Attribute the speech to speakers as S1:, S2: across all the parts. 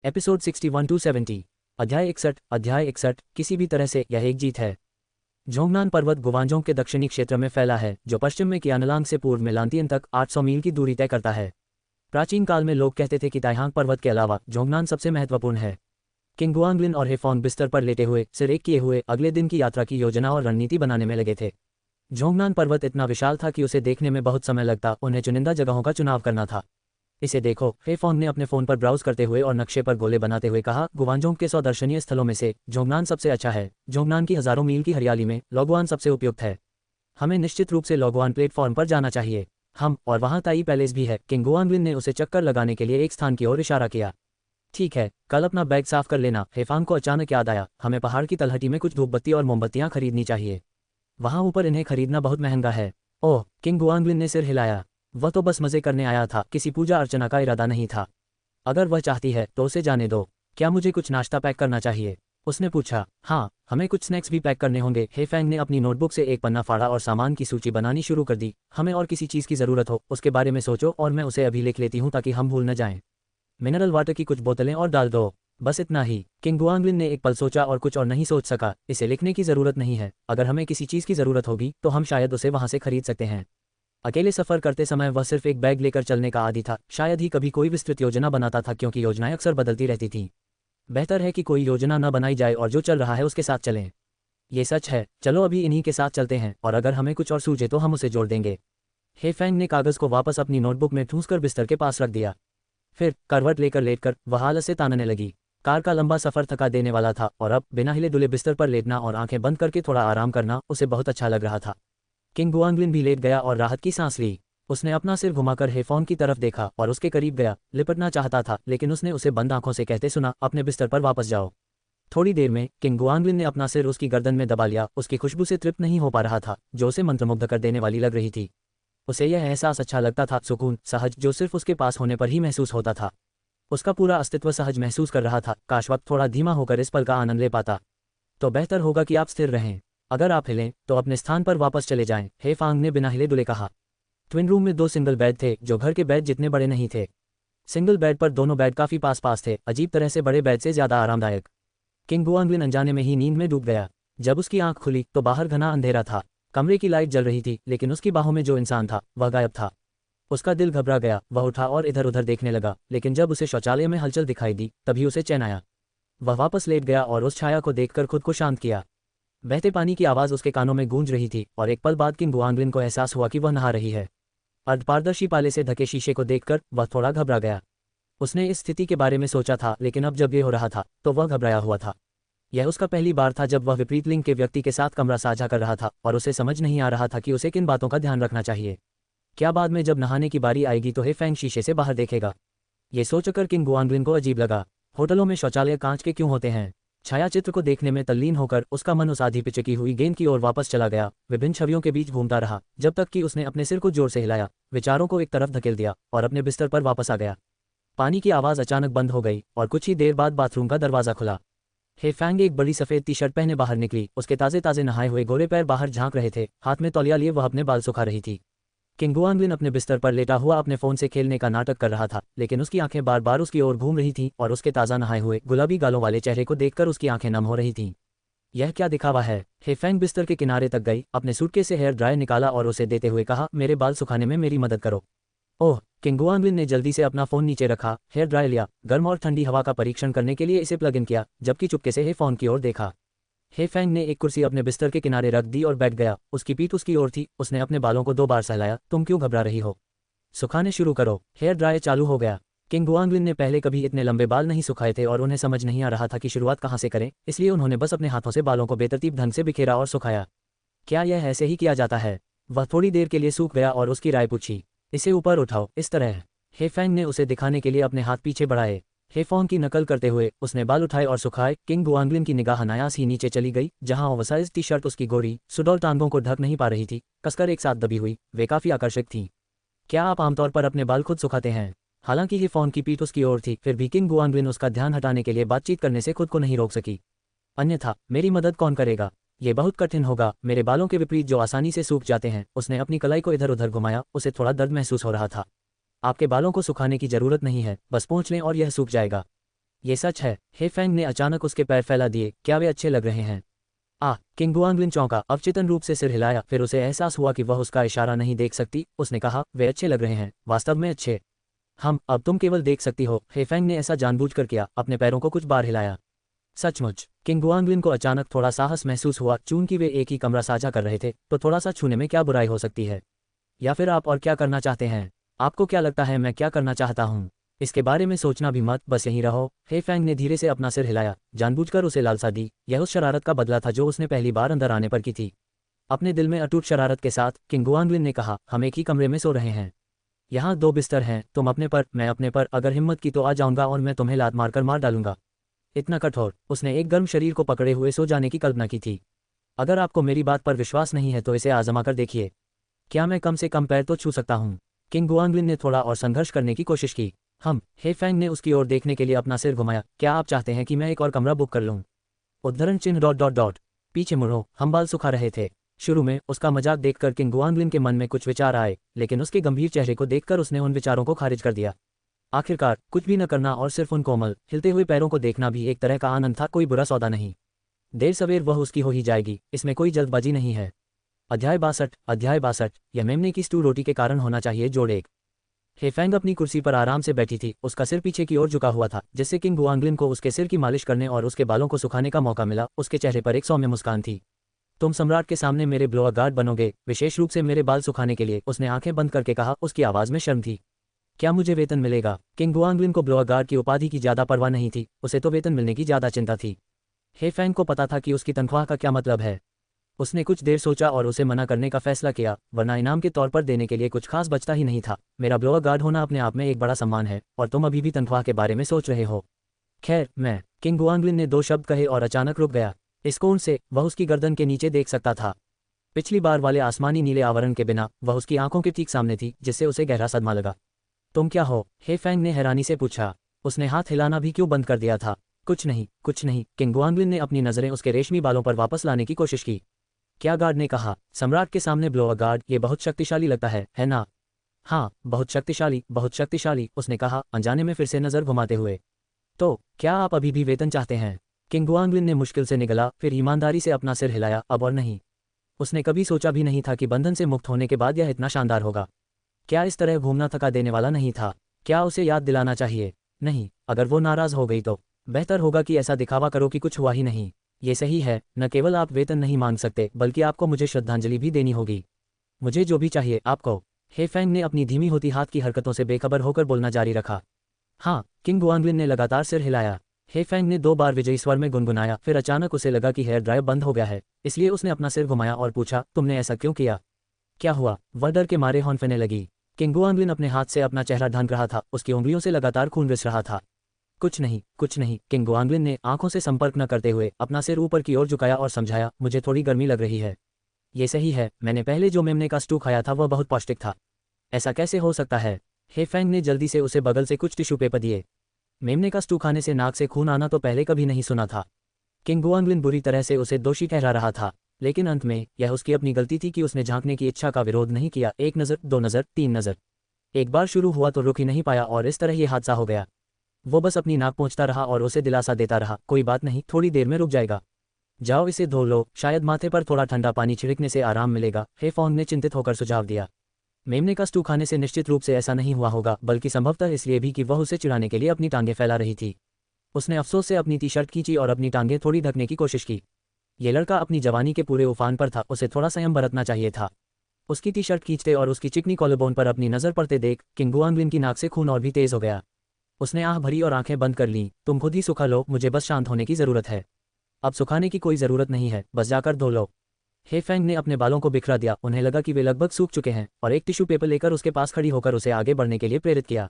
S1: Episode 61 to 70। अध्याय 61। किसी भी तरह से यह एक जीत है। जोंगनान पर्वत गुवांजोंग के दक्षिणी क्षेत्र में फैला है, जो पश्चिम में कियानलांग से पूर्व में लांतियन तक 800 मील की दूरी तय करता है। प्राचीन काल में लोग कहते थे कि ताइहांग पर्वत के अलावा जोंगनान सबसे महत्वपूर्ण है। किंग गुआंगलिन और हेफोंग बिस्तर पर लेटे हुए, सिर एक किए हुए, अगले दिन की यात्रा की योजना और रणनीति बनाने में लगे थे। जोंगनान पर्वत इतना विशाल था कि उसे देखने में बहुत समय लगता, उन्हें चुनिंदा जगहों का चुनाव करना था। इसे देखो, हेफोंग ने अपने फोन पर ब्राउज करते हुए और नक्शे पर गोले बनाते हुए कहा। गुवांजोंग के 100 दर्शनीय स्थलों में से जोंगनान सबसे अच्छा है। जोंगनान की हजारों मील की हरियाली में लोगवान सबसे उपयुक्त है। हमें निश्चित रूप से लोगवान प्लेटफॉर्म पर जाना चाहिए। हम और वहाँ ताई पैलेस भी है। किंग गुआंगलिन ने उसे चक्कर लगाने के लिए एक स्थान की ओर इशारा किया। ठीक है, कल अपना बैग साफ कर लेना। हेफांग को अचानक याद आया, हमें पहाड़ की तलहटी में कुछ धूपबत्ती और मोमबत्तियां खरीदनी चाहिए। वहां ऊपर इन्हें खरीदना बहुत महंगा है। ओह, किंग गुआंगलिन ने सिर हिलाया। वह तो बस मजे करने आया था, किसी पूजा अर्चना का इरादा नहीं था। अगर वह चाहती है तो उसे जाने दो। क्या मुझे कुछ नाश्ता पैक करना चाहिए? उसने पूछा। हाँ, हमें कुछ स्नैक्स भी पैक करने होंगे। हेफेंग ने अपनी नोटबुक से एक पन्ना फाड़ा और सामान की सूची बनानी शुरू कर दी। हमें और किसी चीज़ की ज़रूरत हो उसके बारे में सोचो और मैं उसे अभी लिख लेती हूँ ताकि हम भूल न जाएं। मिनरल वाटर की कुछ बोतलें और डाल दो, बस इतना ही। किंग गुआंगलिन ने एक पल सोचा और कुछ और नहीं सोच सका। इसे लिखने की ज़रूरत नहीं है। अगर हमें किसी चीज़ की ज़रूरत होगी तो हम शायद उसे वहाँ से खरीद सकते हैं। अकेले सफर करते समय वह सिर्फ एक बैग लेकर चलने का आदी था। शायद ही कभी कोई विस्तृत योजना बनाता था, क्योंकि योजनाएं अक्सर बदलती रहती थीं। बेहतर है कि कोई योजना न बनाई जाए और जो चल रहा है उसके साथ चलें। ये सच है। चलो अभी इन्हीं के साथ चलते हैं, और अगर हमें कुछ और सूझे तो हम उसे जोड़ देंगे। हेफेंग ने कागज़ को वापस अपनी नोटबुक में ठूंसकर बिस्तर के पास रख दिया। फिर करवट लेकर लेटकर वह आलस से तानने लगी। कार का लंबा सफर थका देने वाला था, और अब बिना हिले डुले बिस्तर पर लेटना और आंखें बंद करके थोड़ा आराम करना उसे बहुत अच्छा लग रहा था। किंग गुआंगलिन भी लेट गया और राहत की सांस ली। उसने अपना सिर घुमाकर हेफोंग की तरफ देखा और उसके करीब गया। लिपटना चाहता था, लेकिन उसने उसे बंद आंखों से कहते सुना, अपने बिस्तर पर वापस जाओ। थोड़ी देर में किंग गुआंगलिन ने अपना सिर उसकी गर्दन में दबा लिया। उसकी खुशबू से तृप्त नहीं हो पा रहा था, जो उसे मंत्रमुग्ध कर देने वाली लग रही थी। उसे यह एहसास अच्छा लगता था, सुकून, सहज, जो सिर्फ उसके पास होने पर ही महसूस होता था। उसका पूरा अस्तित्व सहज महसूस कर रहा था। काश वक्त थोड़ा धीमा होकर इस पल का आनंद ले पाता। तो बेहतर होगा कि आप स्थिर रहें। अगर आप हिलें तो अपने स्थान पर वापस चले जाएं, हेफांग ने बिना हिले डुले कहा। ट्विन रूम में 2 सिंगल बेड थे, जो घर के बेड जितने बड़े नहीं थे। सिंगल बेड पर दोनों बेड काफी पास पास थे, अजीब तरह से बड़े बेड से ज्यादा आरामदायक। किंग गुआंगलिन अनजाने में ही नींद में डूब गया। जब उसकी आंख खुली तो बाहर घना अंधेरा था। कमरे की लाइट जल रही थी, लेकिन उसकी बाहों में जो इंसान था वह गायब था। उसका दिल घबरा गया। वह उठा और इधर उधर देखने लगा, लेकिन जब उसे शौचालय में हलचल दिखाई दी तभी उसे चैन आया। वह वापस लेट गया और उस छाया को देखकर खुद को शांत किया। बहते पानी की आवाज़ उसके कानों में गूंज रही थी, और एक पल बाद किंग गुआंगलिन को एहसास हुआ कि वह नहा रही है। अर्धपारदर्शी पाले से ढके शीशे को देखकर वह थोड़ा घबरा गया। उसने इस स्थिति के बारे में सोचा था, लेकिन अब जब ये हो रहा था तो वह घबराया हुआ था। यह उसका पहली बार था जब वह विपरीत लिंग के व्यक्ति के साथ कमरा साझा कर रहा था, और उसे समझ नहीं आ रहा था कि उसे किन बातों का ध्यान रखना चाहिए। क्या बाद में जब नहाने की बारी आएगी तो हेफेंग शीशे से बाहर देखेगा? ये सोचकर किंग गुआंगलिन को अजीब लगा। होटलों में शौचालय कांच के क्यों होते हैं? छायाचित्र को देखने में तल्लीन होकर उसका मन उस आधी पिचकी हुई गेंद की ओर वापस चला गया। विभिन्न छवियों के बीच घूमता रहा, जब तक कि उसने अपने सिर को जोर से हिलाया, विचारों को एक तरफ धकेल दिया और अपने बिस्तर पर वापस आ गया। पानी की आवाज़ अचानक बंद हो गई, और कुछ ही देर बाद बाथरूम का दरवाज़ा खुला। हेफेंग एक बड़ी सफ़ेद टी शर्ट पहने बाहर निकली। उसके ताज़े ताज़े नहाए हुए गोरे पैर बाहर झांक रहे थे। हाथ में तौलिया लिए वह अपने बाल सुखा रही थी। किंग गुआंगलिन अपने बिस्तर पर लेटा हुआ अपने फ़ोन से खेलने का नाटक कर रहा था, लेकिन उसकी आंखें बार बार उसकी ओर घूम रही थीं, और उसके ताज़ा नहाए हुए गुलाबी गालों वाले चेहरे को देखकर उसकी आंखें नम हो रही थीं। यह क्या दिखावा है? हेफेंग बिस्तर के किनारे तक गई, अपने सूटकेस से हेयर ड्रायर निकाला और उसे देते हुए कहा, मेरे बाल सुखाने में मेरी मदद करो। ओह, किंग गुआंगलिन ने जल्दी से अपना फ़ोन नीचे रखा, हेयर ड्रायर लिया, गर्म और ठंडी हवा का परीक्षण करने के लिए इसे प्लग इन किया, जबकि चुपके से हेफोन की ओर देखा। हेफेंग ने एक कुर्सी अपने बिस्तर के किनारे रख दी और बैठ गया। उसकी पीठ उसकी ओर थी। उसने अपने बालों को 2 बार सहलाया। तुम क्यों घबरा रही हो? सुखाने शुरू करो। हेयर ड्रायर चालू हो गया। किंग गुआंगलिन ने पहले कभी इतने लंबे बाल नहीं सुखाए थे, और उन्हें समझ नहीं आ रहा था कि शुरुआत कहाँ से करें, इसलिए उन्होंने बस अपने हाथों से बालों को बेतरतीब ढंग से बिखेरा और सुखाया। क्या यह ऐसे ही किया जाता है? वह थोड़ी देर के लिए सूख गया और उसकी राय पूछी। इसे ऊपर उठाओ, इस तरह। हेफेंग ने उसे दिखाने के लिए अपने हाथ पीछे बढ़ाए। हेफोंग की नकल करते हुए उसने बाल उठाए और सुखाए। किंग गुआंगलिन की निगाह अनायास ही नीचे चली गई, जहां ओवरसाइज टी शर्ट उसकी गोरी सुडौल टांगों को ढक नहीं पा रही थी, कसकर एक साथ दबी हुई। वे काफी आकर्षक थीं। क्या आप आमतौर पर अपने बाल खुद सुखाते हैं? हालांकि हेफोंग की पीठ उसकी ओर थी, फिर भी किंग गुआंगलिन उसका ध्यान हटाने के लिए बातचीत करने से खुद को नहीं रोक सकी। अन्यथा मेरी मदद कौन करेगा? ये बहुत कठिन होगा। मेरे बालों के विपरीत जो आसानी से सूख जाते हैं। उसने अपनी कलाई को इधर उधर घुमाया। उसे थोड़ा दर्द महसूस हो रहा था। आपके बालों को सुखाने की जरूरत नहीं है, बस पोंछ लें और यह सूख जाएगा। ये सच है। हे फैंग ने अचानक उसके पैर फैला दिए। क्या वे अच्छे लग रहे हैं? किंग गुआंगलिन चौंका, अवचेतन रूप से सिर हिलाया, फिर उसे एहसास हुआ कि वह उसका इशारा नहीं देख सकती। उसने कहा, वे अच्छे लग रहे हैं, वास्तव में अच्छे। अब तुम केवल देख सकती हो। हे फैंग ने ऐसा जानबूझकर किया, अपने पैरों को कुछ बार हिलाया। सचमुच। किंग गुआंगलिन को अचानक थोड़ा साहस महसूस हुआ। चूंकि वे एक ही कमरा साझा कर रहे थे, तो थोड़ा सा छूने में क्या बुराई हो सकती है? या फिर आप और क्या करना चाहते हैं? आपको क्या लगता है मैं क्या करना चाहता हूँ? इसके बारे में सोचना भी मत, बस यहीं रहो। हे फैंग ने धीरे से अपना सिर हिलाया, जानबूझकर उसे लालसा दी। यह उस शरारत का बदला था जो उसने पहली बार अंदर आने पर की थी। अपने दिल में अटूट शरारत के साथ किंग गुआंगलिन ने कहा, हम एक ही कमरे में सो रहे हैं। यहाँ 2 बिस्तर हैं, तुम अपने पर, मैं अपने पर। अगर हिम्मत की तो आ जाऊंगा और मैं तुम्हें लात मारकर मार डालूंगा। इतना कठोर। उसने एक गर्म शरीर को पकड़े हुए सो जाने की कल्पना की थी। अगर आपको मेरी बात पर विश्वास नहीं है तो इसे आजमा कर देखिए। क्या मैं कम से कम पैर तो छू सकता हूँ? किंग गुआंगलिन ने थोड़ा और संघर्ष करने की कोशिश की। हे फैंग ने उसकी ओर देखने के लिए अपना सिर घुमाया। क्या आप चाहते हैं कि मैं एक और कमरा बुक कर लूँ? उद्धरण चिन्ह डॉट डॉट डॉट। पीछे मुड़ो। हम बाल सुखा रहे थे। शुरू में उसका मजाक देखकर किंग गुआंगलिन के मन में कुछ विचार आए, लेकिन उसके गंभीर चेहरे को देखकर उसने उन विचारों को खारिज कर दिया। आखिरकार कुछ भी न करना और सिर्फ उन कोमल हिलते हुए पैरों को देखना भी एक तरह का आनंद था। कोई बुरा सौदा नहीं। देर सवेर वह उसकी हो ही जाएगी, इसमें कोई जल्दबाजी नहीं है। अध्याय 62। यह मेमने की स्टू रोटी के कारण होना चाहिए। जोड़ 1। हे फैंग अपनी कुर्सी पर आराम से बैठी थी। उसका सिर पीछे की ओर झुका हुआ था, जिससे किंग गुआंगलिन को उसके सिर की मालिश करने और उसके बालों को सुखाने का मौका मिला। उसके चेहरे पर एक सौम्य मुस्कान थी। तुम सम्राट के सामने मेरे ब्लोअर गार्ड बनोगे, विशेष रूप से मेरे बाल सुखाने के लिए? उसने आंखें बंद करके कहा। उसकी आवाज में शर्म थी। क्या मुझे वेतन मिलेगा? किंग गुआंगलिन को ब्लोअर गार्ड की उपाधि की ज्यादा परवाह नहीं थी, उसे तो वेतन मिलने की ज्यादा चिंता थी। हे फैंग को पता था कि उसकी तनख्वाह का क्या मतलब है। उसने कुछ देर सोचा और उसे मना करने का फैसला किया, वरना इनाम के तौर पर देने के लिए कुछ खास बचता ही नहीं था। मेरा ब्लोअर गार्ड होना अपने आप में एक बड़ा सम्मान है, और तुम अभी भी तनख्वाह के बारे में सोच रहे हो। खैर, मैं। किंग गुआंगलिन ने 2 शब्द कहे और अचानक रुक गया। इस कोण से वह उसकी गर्दन के नीचे देख सकता था। पिछली बार वाले आसमानी नीले आवरण के बिना वह उसकी आंखों के ठीक सामने थी, जिससे उसे गहरा सदमा लगा। तुम क्या हो? हे फैंग ने हैरानी से पूछा। उसने हाथ हिलाना भी क्यों बंद कर दिया था। कुछ नहीं, कुछ नहीं। किंग गुआंगलिन ने अपनी नजरें उसके रेशमी बालों पर वापस लाने की कोशिश की। क्या? गार्ड ने कहा। सम्राट के सामने ब्लोअर गार्ड, ये बहुत शक्तिशाली लगता है ना? हाँ, बहुत शक्तिशाली, बहुत शक्तिशाली, उसने कहा, अनजाने में फिर से नजर घुमाते हुए। तो क्या आप अभी भी वेतन चाहते हैं? किंग गुआंगलिन ने मुश्किल से निगला, फिर ईमानदारी से अपना सिर हिलाया। अब और नहीं। उसने कभी सोचा भी नहीं था कि बंधन से मुक्त होने के बाद यह इतना शानदार होगा। क्या इस तरह घूमना थका देने वाला नहीं था? क्या उसे याद दिलाना चाहिए? नहीं। अगर वो नाराज हो गई तो बेहतर होगा कि ऐसा दिखावा करो कि कुछ हुआ ही नहीं। ये सही है, न केवल आप वेतन नहीं मांग सकते, बल्कि आपको मुझे श्रद्धांजलि भी देनी होगी। मुझे जो भी चाहिए आपको। हे फैंग ने अपनी धीमी होती हाथ की हरकतों से बेखबर होकर बोलना जारी रखा। हाँ। किंग गुआंगलिन ने लगातार सिर हिलाया। हे फैंग ने 2 बार विजयी स्वर में गुनगुनाया। फिर अचानक उसे लगा कि हेयर ड्रायर बंद हो गया है, इसलिए उसने अपना सिर घुमाया और पूछा, तुमने ऐसा क्यों किया? क्या हुआ? वह डर के मारे हौंफने लगी। किंग गुआंगलिन अपने हाथ से अपना चेहरा ढांक रहा था, उसकी उंगलियों से लगातार खून रिस रहा था। कुछ नहीं, कुछ नहीं। किंग गुआंगलिन ने आंखों से संपर्क न करते हुए अपना सिर ऊपर की ओर झुकाया और समझाया, मुझे थोड़ी गर्मी लग रही है। ये सही है, मैंने पहले जो मेमने का स्टू खाया था वह बहुत पौष्टिक था। ऐसा कैसे हो सकता है? हे फैंग ने जल्दी से उसे बगल से कुछ टिश्यू पेपर दिए। मेमने का स्टू खाने से नाक से खून आना तो पहले कभी नहीं सुना था। किंग गुआंगलिन बुरी तरह से उसे दोषी ठहरा रहा था, लेकिन अंत में यह उसकी अपनी गलती थी कि उसने झांकने की इच्छा का विरोध नहीं किया। 1 नज़र, 2 नज़र, 3 नज़र। एक बार शुरू हुआ तो रुक ही नहीं पाया और इस तरह ये हादसा हो गया। वो बस अपनी नाक पोंछता रहा और उसे दिलासा देता रहा, कोई बात नहीं, थोड़ी देर में रुक जाएगा। जाओ इसे धो लो, शायद माथे पर थोड़ा ठंडा पानी छिड़कने से आराम मिलेगा। हे फॉन्ग ने चिंतित होकर सुझाव दिया। मेमने का स्टू खाने से निश्चित रूप से ऐसा नहीं हुआ होगा, बल्कि संभवतः इसलिए भी कि वह उसे चिढ़ाने के लिए अपनी टांगें फैला रही थी। उसने अफसोस से अपनी टी शर्ट खींची और अपनी टांगें थोड़ी ढकने की कोशिश की। ये लड़का अपनी जवानी के पूरे उफान पर था, उसे थोड़ा संयम बरतना चाहिए था। उसकी टी शर्ट खींचते और उसकी चिकनी कॉलरबोन पर अपनी नजर पड़ते देख किंग गुआंगलिन की नाक से खून और भी तेज हो गया। उसने आह भरी और आंखें बंद कर लीं। तुम खुद ही सुखा लो, मुझे बस शांत होने की जरूरत है। अब सुखाने की कोई जरूरत नहीं है, बस जाकर धो लो। हे फैंग ने अपने बालों को बिखरा दिया। उन्हें लगा कि वे लगभग सूख चुके हैं, और एक टिश्यू पेपर लेकर उसके पास खड़ी होकर उसे आगे बढ़ने के लिए प्रेरित किया।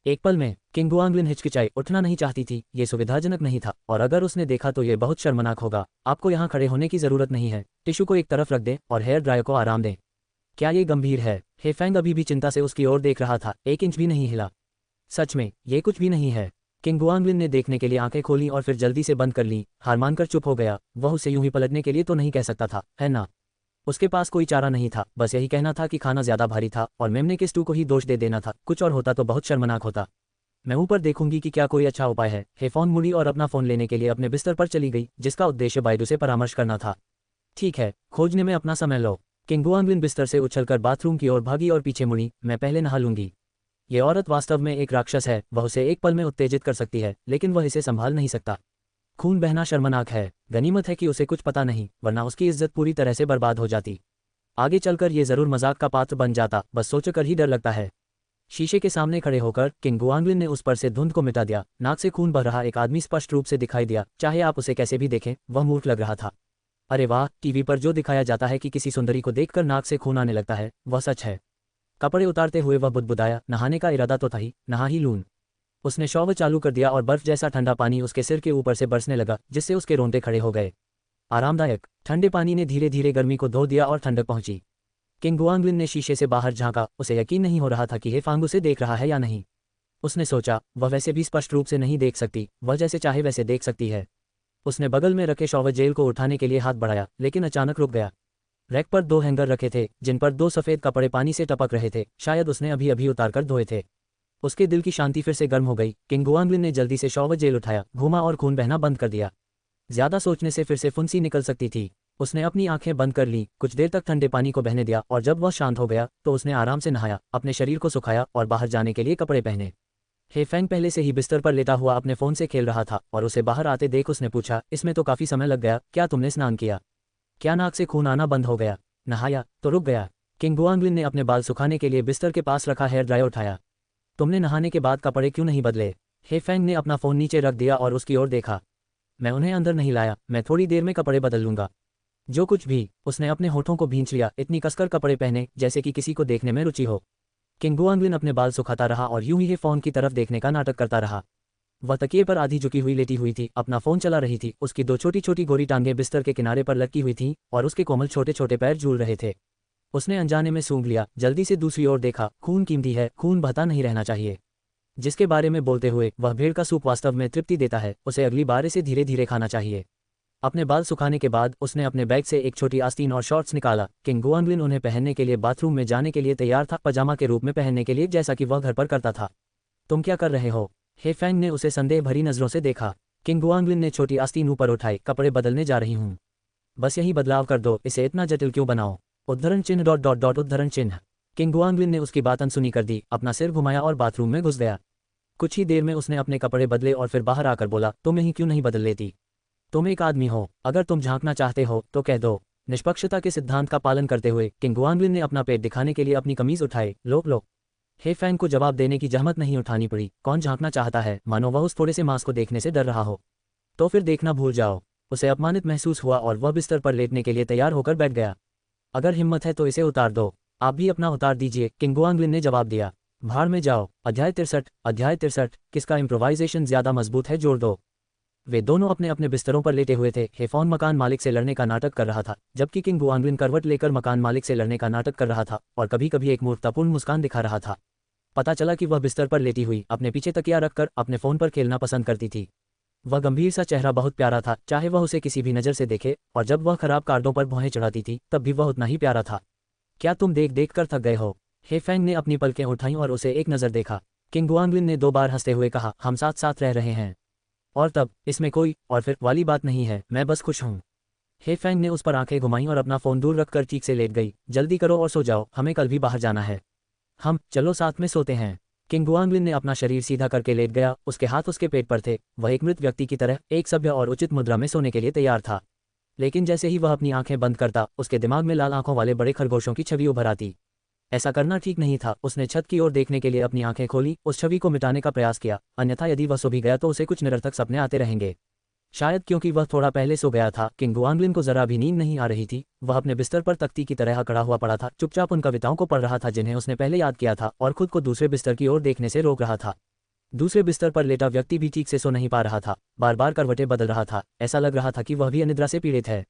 S1: एक पल में किंग गुआंगलिन हिचकिचाई, उठना नहीं चाहती थी, ये सुविधाजनक नहीं था, और अगर उसने देखा तो ये बहुत शर्मनाक होगा। आपको यहाँ खड़े होने की जरूरत नहीं है, टिश्यू को एक तरफ रख दें और हेयर ड्रायर को आराम दें। क्या ये गंभीर है? हे फैंग अभी भी चिंता से उसकी ओर देख रहा था, 1 इंच भी नहीं हिला। सच में, ये कुछ भी नहीं है। किंग गुआंगलिन ने देखने के लिए आंखें खोली और फिर जल्दी से बंद कर लीं। हार मानकर चुप हो गया। वह उसे यूं ही पलटने के लिए तो नहीं कह सकता था, है ना? उसके पास कोई चारा नहीं था, बस यही कहना था कि खाना ज्यादा भारी था और मेमने के स्टू को ही दोष दे देना था। कुछ और होता तो बहुत शर्मनाक होता। मैं ऊपर देखूंगी कि क्या कोई अच्छा उपाय है। हेफॉन मुड़ी और अपना फ़ोन लेने के लिए अपने बिस्तर पर चली गई, जिसका उद्देश्य बायडू से परामर्श करना था। ठीक है, खोजने में अपना समय लो। किंग गुआंगलिन बिस्तर से उछलकर बाथरूम की ओर भागी और पीछे मुड़ी। मैं पहले नहा लूंगी। ये औरत वास्तव में एक राक्षस है, वह उसे एक पल में उत्तेजित कर सकती है, लेकिन वह इसे संभाल नहीं सकता। खून बहना शर्मनाक है। गनीमत है कि उसे कुछ पता नहीं, वरना उसकी इज्जत पूरी तरह से बर्बाद हो जाती। आगे चलकर ये जरूर मजाक का पात्र बन जाता, बस सोचकर ही डर लगता है। शीशे के सामने खड़े होकर किंग गुआंगलिन ने उस पर से धुंध को मिटा दिया। नाक से खून बह रहा एक आदमी स्पष्ट रूप से दिखाई दिया। चाहे आप उसे कैसे भी देखें, वह मूर्ख लग रहा था। अरे वाह, टीवी पर जो दिखाया जाता है कि किसी सुंदरी को देखकर नाक से खून आने लगता है, वह सच है। कपड़े उतारते हुए वह बुदबुदाया, नहाने का इरादा तो था ही, नहा ही लूं। उसने शॉवर चालू कर दिया और बर्फ जैसा ठंडा पानी उसके सिर के ऊपर से बरसने लगा, जिससे उसके रोंगटे खड़े हो गए। आरामदायक ठंडे पानी ने धीरे धीरे गर्मी को धो दिया और ठंडक पहुंची। किंग गुआंगलिन ने शीशे से बाहर झांका। उसे यकीन नहीं हो रहा था कि हेफांग उसे देख रहा है या नहीं। उसने सोचा, वह वैसे भी स्पष्ट रूप से नहीं देख सकती, वह जैसे चाहे वैसे देख सकती है। उसने बगल में रखे शॉवर जेल को उठाने के लिए हाथ बढ़ाया, लेकिन अचानक रुक गया। रैक पर 2 हैंगर रखे थे, जिन पर 2 सफ़ेद कपड़े पानी से टपक रहे थे। शायद उसने अभी अभी उतारकर धोए थे। उसके दिल की शांति फिर से गर्म हो गई। किंग गुआंगलिन ने जल्दी से शॉवर जेल उठाया, घूमा और खून बहना बंद कर दिया। ज्यादा सोचने से फिर से फुंसी निकल सकती थी। उसने अपनी आंखें बंद कर ली, कुछ देर तक ठंडे पानी को बहने दिया और जब वह शांत हो गया तो उसने आराम से नहाया, अपने शरीर को सुखाया और बाहर जाने के लिए कपड़े पहने। हेफेंग पहले से ही बिस्तर पर लेटा हुआ अपने फ़ोन से खेल रहा था और उसे बाहर आते देख उसने पूछा, इसमें तो काफ़ी समय लग गया, क्या तुमने स्नान किया? क्या नाक से खून आना बंद हो गया? नहाया तो रुक गया। किंग गुआंगलिन ने अपने बाल सुखाने के लिए बिस्तर के पास रखा हेयर ड्रायर उठाया। तुमने नहाने के बाद कपड़े क्यों नहीं बदले? हेफेंग ने अपना फ़ोन नीचे रख दिया और उसकी ओर देखा। मैं उन्हें अंदर नहीं लाया, मैं थोड़ी देर में कपड़े बदल लूंगा। जो कुछ भी। उसने अपने होठों को भींच लिया, इतनी कसकर कपड़े पहने जैसे कि किसी को देखने में रुचि हो। किंग गुआंगलिन अपने बाल सुखाता रहा और यूं ही हे फ़ोन की तरफ देखने का नाटक करता रहा। वह तकिए पर आधी झुकी हुई लेटी हुई थी, अपना फ़ोन चला रही थी। उसकी 2 छोटी छोटी गोरी टांगें बिस्तर के किनारे पर लटकी हुई थीं और उसके कोमल छोटे छोटे पैर झूल रहे थे। उसने अनजाने में सूंघ लिया, जल्दी से दूसरी ओर देखा। खून कीमती है, खून बहता नहीं रहना चाहिए। जिसके बारे में बोलते हुए वह भेड़ का सूप वास्तव में तृप्ति देता है, उसे अगली बार इसे धीरे धीरे खाना चाहिए। अपने बाल सुखाने के बाद उसने अपने बैग से एक छोटी आस्तीन और शॉर्ट्स निकाला। किंग गुआंगलिन उन्हें पहनने के लिए बाथरूम में जाने के लिए तैयार था, पजामा के रूप में पहनने के लिए, जैसा कि वह घर पर करता था। तुम क्या कर रहे हो? हेफेंग ने उसे संदेह भरी नजरों से देखा। किंग गुआंगलिन ने छोटी आस्तीन ऊपर उठाई। कपड़े बदलने जा रही हूँ। बस यही बदलाव कर दो, इसे इतना जटिल क्यों बनाओ? उद्धरण चिन्ह डॉट डॉट डॉट उद्धरण चिन्ह। किंग गुआंगलिन ने उसकी बात अनसुनी कर दी, अपना सिर घुमाया और बाथरूम में घुस गया। कुछ ही देर में उसने अपने कपड़े बदले और फिर बाहर आकर बोला, तुम यही क्यों नहीं बदल लेती? तुम एक आदमी हो, अगर तुम झांकना चाहते हो तो कह दो। निष्पक्षता के सिद्धांत का पालन करते हुए किंग गुआंगलिन ने अपना पेट दिखाने के लिए अपनी कमीज उठाई। लो। हेफेंग को जवाब देने की जहमत नहीं उठानी पड़ी। कौन झांकना चाहता है? मानो वह उस थोड़े से मांस को देखने से डर रहा हो। तो फिर देखना भूल जाओ। उसे अपमानित महसूस हुआ और वह बिस्तर पर लेटने के लिए तैयार होकर बैठ गया। अगर हिम्मत है तो इसे उतार दो। आप भी अपना उतार दीजिए, किंग गुआंगलिन ने जवाब दिया। भाड़ में जाओ। अध्याय 63। किसका इम्प्रोवाइजेशन ज्यादा मजबूत है, जोड़ दो। वे दोनों अपने अपने बिस्तरों पर लेटे हुए थे। हेफॉन मकान मालिक से लड़ने का नाटक कर रहा था, जबकि किंग गुआंगलिन करवट लेकर मकान मालिक से लड़ने का नाटक कर रहा था और कभी कभी एक मूर्खतापूर्ण मुस्कान दिखा रहा था। पता चला कि वह बिस्तर पर लेटी हुई अपने पीछे तकिया रखकर अपने फ़ोन पर खेलना पसंद करती थी। वह गंभीर सा चेहरा बहुत प्यारा था, चाहे वह उसे किसी भी नज़र से देखे, और जब वह खराब कार्डों पर भौहें चढ़ाती थी तब भी वह उतना ही प्यारा था। क्या तुम देख देख कर थक गए हो? हेफेंग ने अपनी पलकें उठाईं और उसे एक नज़र देखा। किंग गुआंगलिन ने 2 बार हंसते हुए कहा, हम साथ साथ रह रहे हैं। और तब इसमें कोई और फिर वाली बात नहीं है, मैं बस खुश हूँ। हेफेंग ने उस पर आंखें घुमाईं और अपना फ़ोन दूर रखकर चीख से लेट गई। जल्दी करो और सो जाओ, हमें कल भी बाहर जाना है। चलो साथ में सोते हैं। किंग गुआंगलिन ने अपना शरीर सीधा करके लेट गया। उसके हाथ उसके पेट पर थे। वह एक मृत व्यक्ति की तरह एक सभ्य और उचित मुद्रा में सोने के लिए तैयार था। लेकिन जैसे ही वह अपनी आंखें बंद करता, उसके दिमाग में लाल आंखों वाले बड़े खरगोशों की छवि उभर आती। ऐसा करना ठीक नहीं था। उसने छत की ओर देखने के लिए अपनी आंखें खोली, उस छवि को मिटाने का प्रयास किया, अन्यथा यदि वह सो भी गया तो उसे कुछ निरर्थक सपने आते रहेंगे। शायद क्योंकि वह थोड़ा पहले सो गया था, किंग गुआंगलिन को जरा भी नींद नहीं आ रही थी। वह अपने बिस्तर पर तख्ती की तरह अकड़ा हुआ पड़ा था, चुपचाप उन कविताओं को पढ़ रहा था जिन्हें उसने पहले याद किया था, और खुद को दूसरे बिस्तर की ओर देखने से रोक रहा था। दूसरे बिस्तर पर लेटा व्यक्ति भी ठीक से सो नहीं पा रहा था, बार बार करवटें बदल रहा था। ऐसा लग रहा था कि वह भी अनिद्रा से पीड़ित है।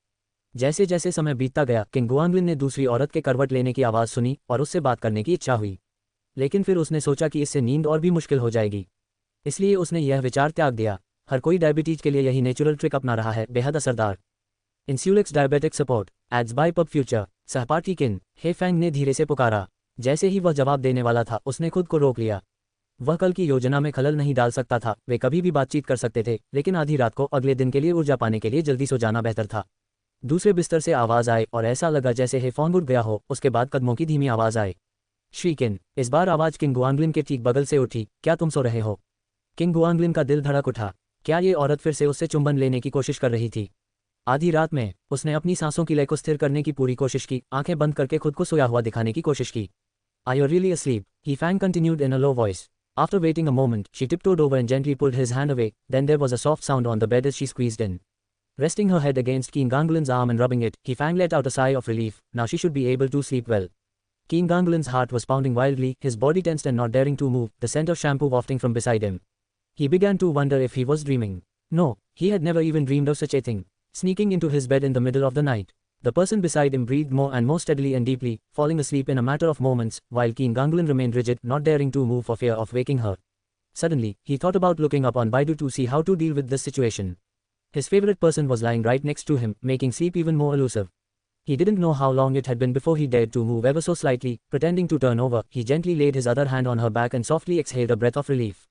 S1: जैसे जैसे समय बीतता गया, किंग गुआंगलिन ने दूसरी औरत के करवट लेने की आवाज़ सुनी और उससे बात करने की इच्छा हुई। लेकिन फिर उसने सोचा कि इससे नींद और भी मुश्किल हो जाएगी, इसलिए उसने यह विचार त्याग दिया। हर कोई डायबिटीज के लिए यही नेचुरल ट्रिक अपना रहा है, बेहद असरदार। Insulex diabetic support aids by pub future. सहपाठी किन, हेफेंग ने धीरे से पुकारा। जैसे ही वह जवाब देने वाला था, उसने खुद को रोक लिया। वह कल की योजना में खलल नहीं डाल सकता था। वे कभी भी बातचीत कर सकते थे, लेकिन आधी रात को अगले दिन के लिए ऊर्जा पाने के लिए जल्दी सो जाना बेहतर था। दूसरे बिस्तर से आवाज आई और ऐसा लगा जैसे हेफोंग उठ गया हो। उसके बाद कदमों की धीमी आवाज आई। श्रीकिन। इस बार आवाज किंग गुआंगलिन के ठीक बगल से उठी। क्या तुम सो रहे हो? किंग गुआंगलिन का दिल धड़क उठा। क्या ये औरत फिर से उससे चुंबन लेने की कोशिश कर रही थी? आधी रात में उसने अपनी सांसों की लय को स्थिर करने की पूरी कोशिश की, आंखें बंद करके खुद को सोया हुआ दिखाने की कोशिश की। Are you really asleep? He Fang continued in a low voice. After waiting a moment, she tiptoed over and gently pulled his hand away. Then there was a soft sound on the bed as she squeezed in. Resting her head against Keen Ganglin's arm and rubbing it, He Fang let out a sigh of relief. Now she should be able to sleep well. Keen Ganglin's heart was pounding wildly, his body tensed and not daring to move, the scent of shampoo wafting from beside him. He began to wonder if he was dreaming. No, he had never even dreamed of such a thing. Sneaking into his bed in the middle of the night. The person beside him breathed more and more steadily and deeply, falling asleep in a matter of moments, while Keen Ganglin remained rigid, not daring to move for fear of waking her. Suddenly, he thought about looking up on Baidu to see how to deal with this situation. His favorite person was lying right next to him, making sleep even more elusive. He didn't know how long it had been before he dared to move ever so slightly. Pretending to turn over, he gently laid his other hand on her back and softly exhaled a breath of relief.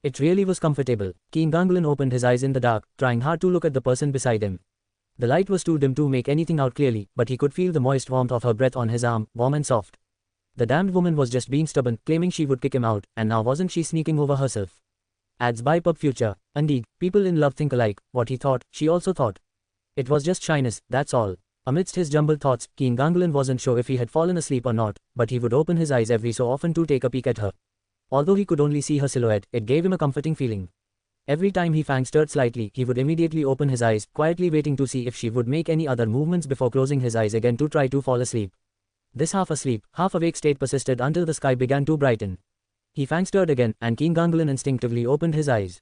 S1: It really was comfortable. Keen Ganglin opened his eyes in the dark, trying hard to look at the person beside him. The light was too dim to make anything out clearly, but he could feel the moist warmth of her breath on his arm, warm and soft. The damned woman was just being stubborn, claiming she would kick him out, and now wasn't she sneaking over herself? Ads by Pub Future. Indeed, people in love think alike. What he thought, she also thought. It was just shyness, that's all. Amidst his jumbled thoughts, Keen Ganglin wasn't sure if he had fallen asleep or not, but he would open his eyes every so often to take a peek at her. Although he could only see her silhouette, it gave him a comforting feeling. Every time He Fang stirred slightly, he would immediately open his eyes, quietly waiting to see if she would make any other movements before closing his eyes again to try to fall asleep. This half-asleep, half-awake state persisted until the sky began to brighten. He Fang stirred again, and Keen Ganglin instinctively opened his eyes.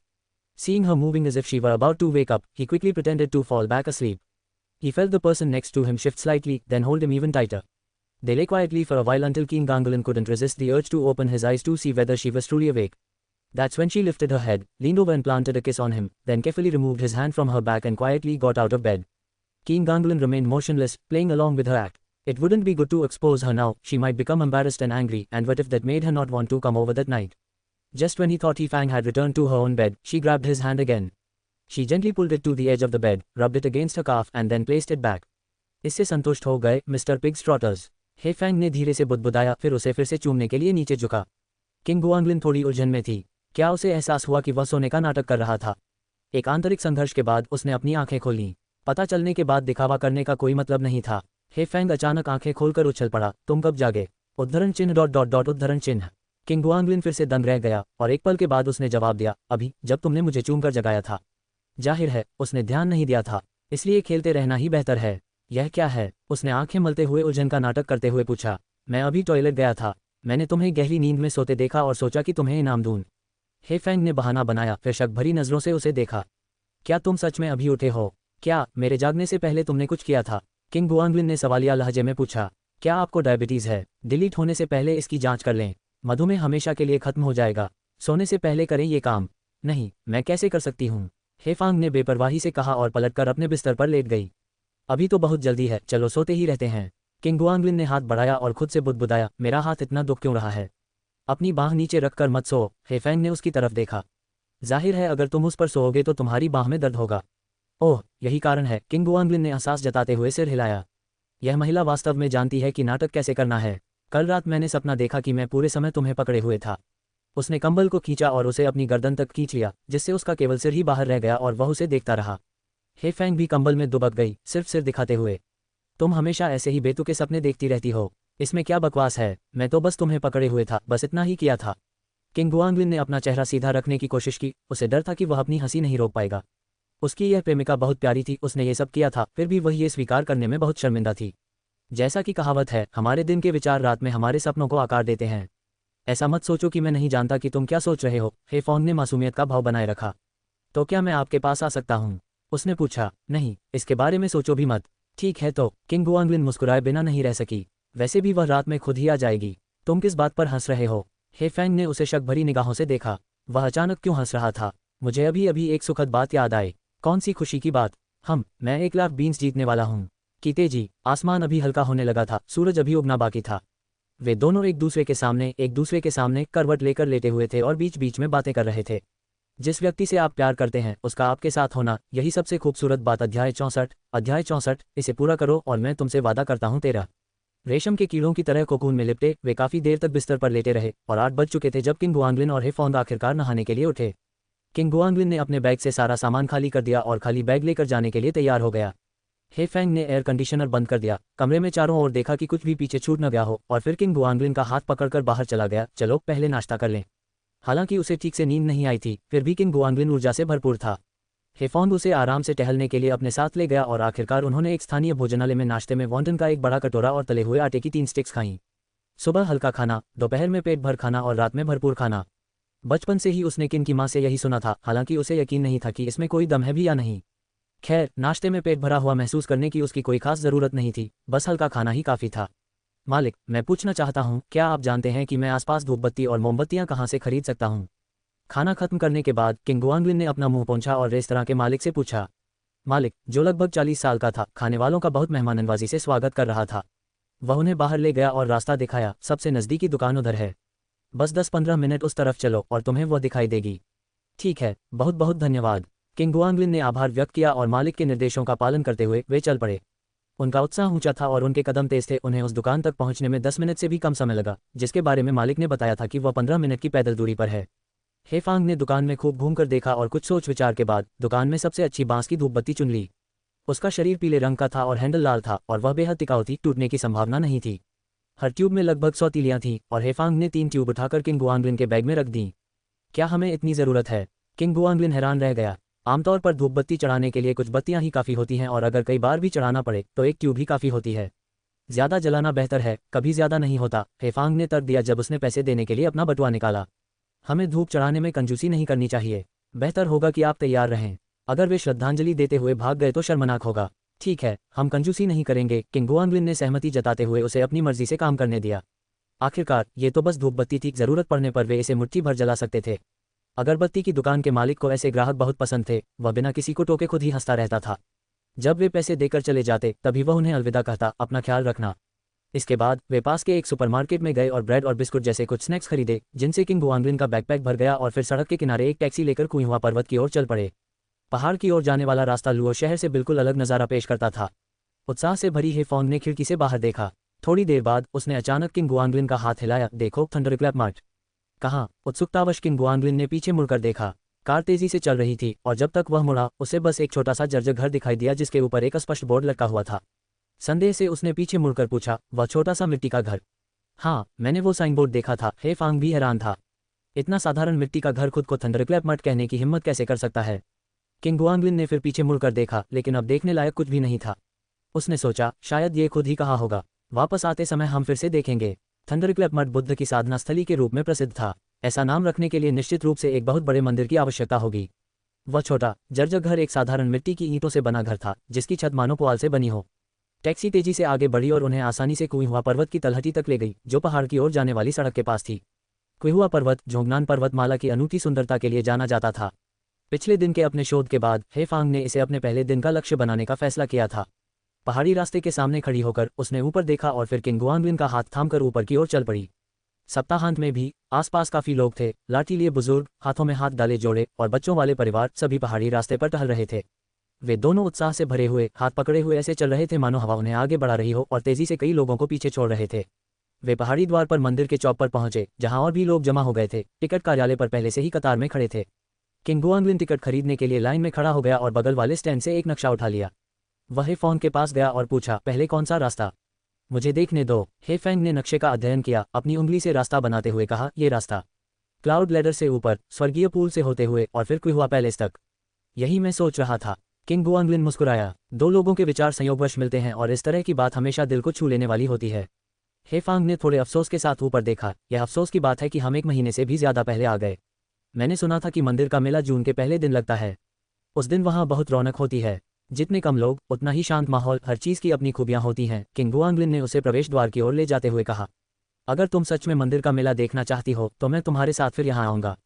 S1: Seeing her moving as if she were about to wake up, he quickly pretended to fall back asleep. He felt the person next to him shift slightly, then hold him even tighter. They lay quietly for a while until Keen Ganglin couldn't resist the urge to open his eyes to see whether she was truly awake. That's when she lifted her head, leaned over and planted a kiss on him, then carefully removed his hand from her back and quietly got out of bed. Keen Ganglin remained motionless, playing along with her act. It wouldn't be good to expose her now, she might become embarrassed and angry, and what if that made her not want to come over that night? Just when he thought He Fang had returned to her own bed, she grabbed his hand again. She gently pulled it to the edge of the bed, rubbed it against her calf and then placed it back. इससे संतुष्ट हो गए mister pigs trotters. हे Fang ने धीरे से बुदबुदाया, फिर उसे फिर से चूमने के लिए नीचे झुका। किंग गुआंगलिन थोड़ी उलझन में थी। क्या उसे एहसास हुआ कि वह सोने का नाटक कर रहा था? एक आंतरिक संघर्ष के बाद उसने अपनी आंखें खोलीं। पता चलने के बाद दिखावा करने का कोई मतलब नहीं था। हे फैंग अचानक आंखें खोलकर उछल पड़ा। तुम कब जागे? उद्धरण चिन्ह डॉट डॉट डॉट उद्धरण चिन्ह। किंग गुआंगलिन फिर से दंग रह गया और एक पल के बाद उसने जवाब दिया, अभी, जब तुमने मुझे चूमकर जगाया था। जाहिर है, उसने ध्यान नहीं दिया था, इसलिए खेलते रहना ही बेहतर है। यह क्या है? उसने आंखें मलते हुए उलझन का नाटक करते हुए पूछा। मैं अभी टॉयलेट गया था। मैंने तुम्हें गहरी नींद में सोते देखा और सोचा कि तुम्हें इनाम दूं। हे फैंग ने बहाना बनाया, फिर शक भरी नजरों से उसे देखा। क्या तुम सच में अभी उठे हो? क्या मेरे जागने से पहले तुमने कुछ किया था? किंग गुआंगलिन ने सवालिया लहजे में पूछा। क्या आपको डायबिटीज है? डिलीट होने से पहले इसकी जांच कर लें। मधुमेह हमेशा के लिए खत्म हो जाएगा। सोने से पहले करें ये काम। नहीं, मैं कैसे कर सकती हूँ? हे फांग ने बेपरवाही से कहा और पलटकर अपने बिस्तर पर लेट गई। अभी तो बहुत जल्दी है, चलो सोते ही रहते हैं। किंग गुआंगलिन ने हाथ बढ़ाया और खुद से बुदबुदाया, मेरा हाथ इतना दुख क्यों रहा है? अपनी बाह नीचे रखकर मत सो। हे फैंग ने उसकी तरफ देखा। जाहिर है अगर तुम उस पर सोओगे तो तुम्हारी बाह में दर्द होगा। ओह, यही कारण है। किंग गुआंगलिन ने एहसास जताते हुए सिर हिलाया। यह महिला वास्तव में जानती है कि नाटक कैसे करना है। कल रात मैंने सपना देखा कि मैं पूरे समय तुम्हें पकड़े हुए था। उसने कंबल को खींचा और उसे अपनी गर्दन तक खींच लिया, जिससे उसका केवल सिर ही बाहर रह गया और वह उसे देखता रहा। हे फैंग भी कंबल में दुबक गई, सिर्फ सिर दिखाते हुए। तुम हमेशा ऐसे ही बेतुके सपने देखती रहती हो। इसमें क्या बकवास है? मैं तो बस तुम्हें पकड़े हुए था, बस इतना ही किया था। किंग गुआंगलिन ने अपना चेहरा सीधा रखने की कोशिश की। उसे डर था कि वह अपनी हंसी नहीं रोक पाएगा। उसकी यह प्रेमिका बहुत प्यारी थी, उसने ये सब किया था, फिर भी वह ये स्वीकार करने में बहुत शर्मिंदा थी। जैसा कि कहावत है, हमारे दिन के विचार रात में हमारे सपनों को आकार देते हैं। ऐसा मत सोचो कि मैं नहीं जानता कि तुम क्या सोच रहे हो। हे फॉन्ग ने मासूमियत का भाव बनाए रखा। तो क्या मैं आपके पास आ सकता हूँ? उसने पूछा। नहीं, इसके बारे में सोचो भी मत। ठीक है तो। किंग गुआंगलिन मुस्कुराए बिना नहीं रह सकी। वैसे भी वह रात में खुद ही आ जाएगी। तुम किस बात पर हंस रहे हो? हे फैंग ने उसे शक भरी निगाहों से देखा। वह अचानक क्यों हंस रहा था? मुझे अभी अभी एक सुखद बात याद आई। कौन सी खुशी की बात? मैं 1 लाख बीन्स जीतने वाला हूँ। की तेजी, आसमान अभी हल्का होने लगा था, सूरज अभी उगना बाकी था। वे दोनों एक दूसरे के सामने करवट लेकर लेटे हुए थे और बीच बीच में बातें कर रहे थे। जिस व्यक्ति से आप प्यार करते हैं उसका आपके साथ होना, यही सबसे खूबसूरत बात। अध्याय 64, इसे पूरा करो और मैं तुमसे वादा करता हूँ। 13। रेशम के कीड़ों की तरह कोकून में लिपटे वे काफी देर तक बिस्तर पर लेटे रहे और 8 बज चुके थे जब किंग गुआंगलिन और हेफोंग आखिरकार नहाने के लिए उठे। किंग गुआंगलिन ने अपने बैग से सारा सामान खाली कर दिया और खाली बैग लेकर जाने के लिए तैयार हो गया। हेफेंग ने एयर कंडीशनर बंद कर दिया, कमरे में चारों ओर देखा कि कुछ भी पीछे छूट न गया हो और फिर किंग गुआंगलिन का हाथ पकड़कर बाहर चला गया। चलो पहले नाश्ता कर लें। हालांकि उसे ठीक से नींद नहीं आई थी, फिर भी किंग गुआंगलिन ऊर्जा से भरपूर था। हेफोंग उसे आराम से टहलने के लिए अपने साथ ले गया और आखिरकार उन्होंने एक स्थानीय भोजनालय में नाश्ते में वॉन्टन का एक बड़ा कटोरा और तले हुए आटे की 3 स्टिक्स खाईं। सुबह हल्का खाना, दोपहर में पेट भर खाना और रात में भरपूर खाना। बचपन से ही उसने किन की माँ से यही सुना था, हालांकि उसे यकीन नहीं था कि इसमें कोई दम है भी या नहीं। खैर, नाश्ते में पेट भरा हुआ महसूस करने की उसकी कोई खास जरूरत नहीं थी, बस हल्का खाना ही काफी था। मालिक, मैं पूछना चाहता हूँ, क्या आप जानते हैं कि मैं आसपास धूपबत्ती और मोमबत्तियाँ कहाँ से खरीद सकता हूँ? खाना खत्म करने के बाद किंग गुआंगलिन ने अपना मुंह पोंछा और रेस्तरां के मालिक से पूछा। मालिक, जो लगभग 40 साल का था, खाने वालों का बहुत मेहमाननवाजी से स्वागत कर रहा था। वह उन्हें बाहर ले गया और रास्ता दिखाया। सबसे नज़दीकी दुकान उधर है, बस 10-15 मिनट उस तरफ चलो और तुम्हें वह दिखाई देगी। ठीक है, बहुत बहुत धन्यवाद। किंग गुआंगलिन ने आभार व्यक्त किया और मालिक के निर्देशों का पालन करते हुए वे चल पड़े। उनका उत्साह ऊंचा था और उनके कदम तेज थे। उन्हें उस दुकान तक पहुंचने में 10 मिनट से भी कम समय लगा, जिसके बारे में मालिक ने बताया था कि वह 15 मिनट की पैदल दूरी पर है। हेफांग ने दुकान में खूब घूमकर देखा और कुछ सोच विचार के बाद दुकान में सबसे अच्छी बांस की धूपबत्ती चुन ली। उसका शरीर पीले रंग का था और हैंडल लाल था और वह बेहद टिकाऊ थी, टूटने की संभावना नहीं थी। हर ट्यूब में लगभग 100 तीलियां थीं और हेफांग ने 3 ट्यूब उठाकर किंग गुआंगलिन के बैग में रख दी। क्या हमें इतनी ज़रूरत है? किंग गुआंगलिन हैरान रह गया। आमतौर पर धूपबत्ती चढ़ाने के लिए कुछ बत्तियां ही काफ़ी होती हैं और अगर कई बार भी चढ़ाना पड़े तो एक ट्यूब ही काफ़ी होती है। ज़्यादा जलाना बेहतर है, कभी ज़्यादा नहीं होता, हेफांग ने तर्क दिया जब उसने पैसे देने के लिए अपना बटुआ निकाला। हमें धूप चढ़ाने में कंजूसी नहीं करनी चाहिए। बेहतर होगा कि आप तैयार रहें। अगर वे श्रद्धांजलि देते हुए भाग गए तो शर्मनाक होगा। ठीक है, हम कंजूसी नहीं करेंगे। किंग गुआंगलिन ने सहमति जताते हुए उसे अपनी मर्जी से काम करने दिया। आखिरकार ये तो बस धूपबत्ती थी, ज़रूरत पड़ने पर वे इसे मुट्ठी भर जला सकते थे। अगरबत्ती की दुकान के मालिक को ऐसे ग्राहक बहुत पसंद थे। वह बिना किसी को टोके खुद ही हंसता रहता था। जब वे पैसे देकर चले जाते तभी वह उन्हें अलविदा कहता, अपना ख्याल रखना। इसके बाद वे पास के एक सुपरमार्केट में गए और ब्रेड और बिस्कुट जैसे कुछ स्नैक्स खरीदे, जिनसे किंग गुआंगलिन का बैकपैक भर गया और फिर सड़क के किनारे एक टैक्सी लेकर कुइहुआ पर्वत की ओर चल पड़े। पहाड़ की ओर जाने वाला रास्ता लुओ शहर से बिल्कुल अलग नज़ारा पेश करता था। उत्साह से भरी हेफोंग ने खिड़की से बाहर देखा। थोड़ी देर बाद उसने अचानक किंग गुआंगलिन का हाथ हिलाया। देखो, थंडरक्लैप मार्ट। कहाँ? उत्सुकतावश किंग गुआंगलिन ने पीछे मुड़कर देखा। कार तेजी से चल रही थी और जब तक वह मुड़ा उसे बस एक छोटा सा जर्जर घर दिखाई दिया जिसके ऊपर एक स्पष्ट बोर्ड लटका हुआ था। संदेह से उसने पीछे मुड़कर पूछा, वह छोटा सा मिट्टी का घर? हाँ, मैंने वो साइन बोर्ड देखा था। हेफांग भी हैरान था। इतना साधारण मिट्टी का घर खुद को थंडरक्लैप मार्ट कहने की हिम्मत कैसे कर सकता है? किंग गुआंगलिन ने फिर पीछे मुड़कर देखा, लेकिन अब देखने लायक कुछ भी नहीं था। उसने सोचा, शायद ये खुद ही कहा होगा। वापस आते समय हम फिर से देखेंगे। थंडरक्लैप मठ बुद्ध की साधना स्थली के रूप में प्रसिद्ध था। ऐसा नाम रखने के लिए निश्चित रूप से एक बहुत बड़े मंदिर की आवश्यकता होगी। वह छोटा जर्जर घर एक साधारण मिट्टी की ईंटों से बना घर था, जिसकी छत मानो पुआल से बनी हो। टैक्सी तेजी से आगे बढ़ी और उन्हें आसानी से कुइहुआ पर्वत की तलहटी तक ले गई, जो पहाड़ की ओर जाने वाली सड़क के पास थी। कुइहुआ पर्वत जोंगनान पर्वतमाला की अनूठी सुंदरता के लिए जाना जाता था। पिछले दिन के अपने शोध के बाद हेफांग ने इसे अपने पहले दिन का लक्ष्य बनाने का फैसला किया था। पहाड़ी रास्ते के सामने खड़ी होकर उसने ऊपर देखा और फिर किंग गुआंगलिन का हाथ थामकर ऊपर की ओर चल पड़ी। सप्ताहांत में भी आसपास काफी लोग थे। लाठी लिए बुजुर्ग, हाथों में हाथ डाले जोड़े और बच्चों वाले परिवार सभी पहाड़ी रास्ते पर टहल रहे थे। वे दोनों उत्साह से भरे हुए हाथ पकड़े हुए ऐसे चल रहे थे मानो हवा उन्हें आगे बढ़ा रही हो और तेजी से कई लोगों को पीछे छोड़ रहे थे। वे पहाड़ी द्वार पर मंदिर के चौक पर पहुंचे, जहां और भी लोग जमा हो गए थे। टिकट कार्यालय पर पहले से ही कतार में खड़े थे। किंग गुआंगलिन टिकट खरीदने के लिए लाइन में खड़ा हो गया और बगल वाले स्टैंड से एक नक्शा उठा लिया। वह हेफोंग के पास गया और पूछा, पहले कौन सा रास्ता? मुझे देखने दो। हेफेंग ने नक्शे का अध्ययन किया, अपनी उंगली से रास्ता बनाते हुए कहा, ये रास्ता क्लाउड लैडर से ऊपर, स्वर्गीय पूल से होते हुए और फिर कुइहुआ पैलेस तक। यही मैं सोच रहा था। किंग गुआंगलिन मुस्कुराया। दो लोगों के विचार संयोगवश मिलते हैं और इस तरह की बात हमेशा दिल को छू लेने वाली होती है। हेफांग ने थोड़े अफसोस के साथ ऊपर देखा। यह अफसोस की बात है कि हम 1 महीने से भी ज्यादा पहले आ गए। मैंने सुना था कि मंदिर का मेला जून के पहले दिन लगता है। उस दिन वहाँ बहुत रौनक होती है। जितने कम लोग उतना ही शांत माहौल, हर चीज़ की अपनी खूबियाँ होती हैं। किंग गुआंगलिन ने उसे प्रवेश द्वार की ओर ले जाते हुए कहा, अगर तुम सच में मंदिर का मेला देखना चाहती हो तो मैं तुम्हारे साथ फिर यहाँ आऊँगा।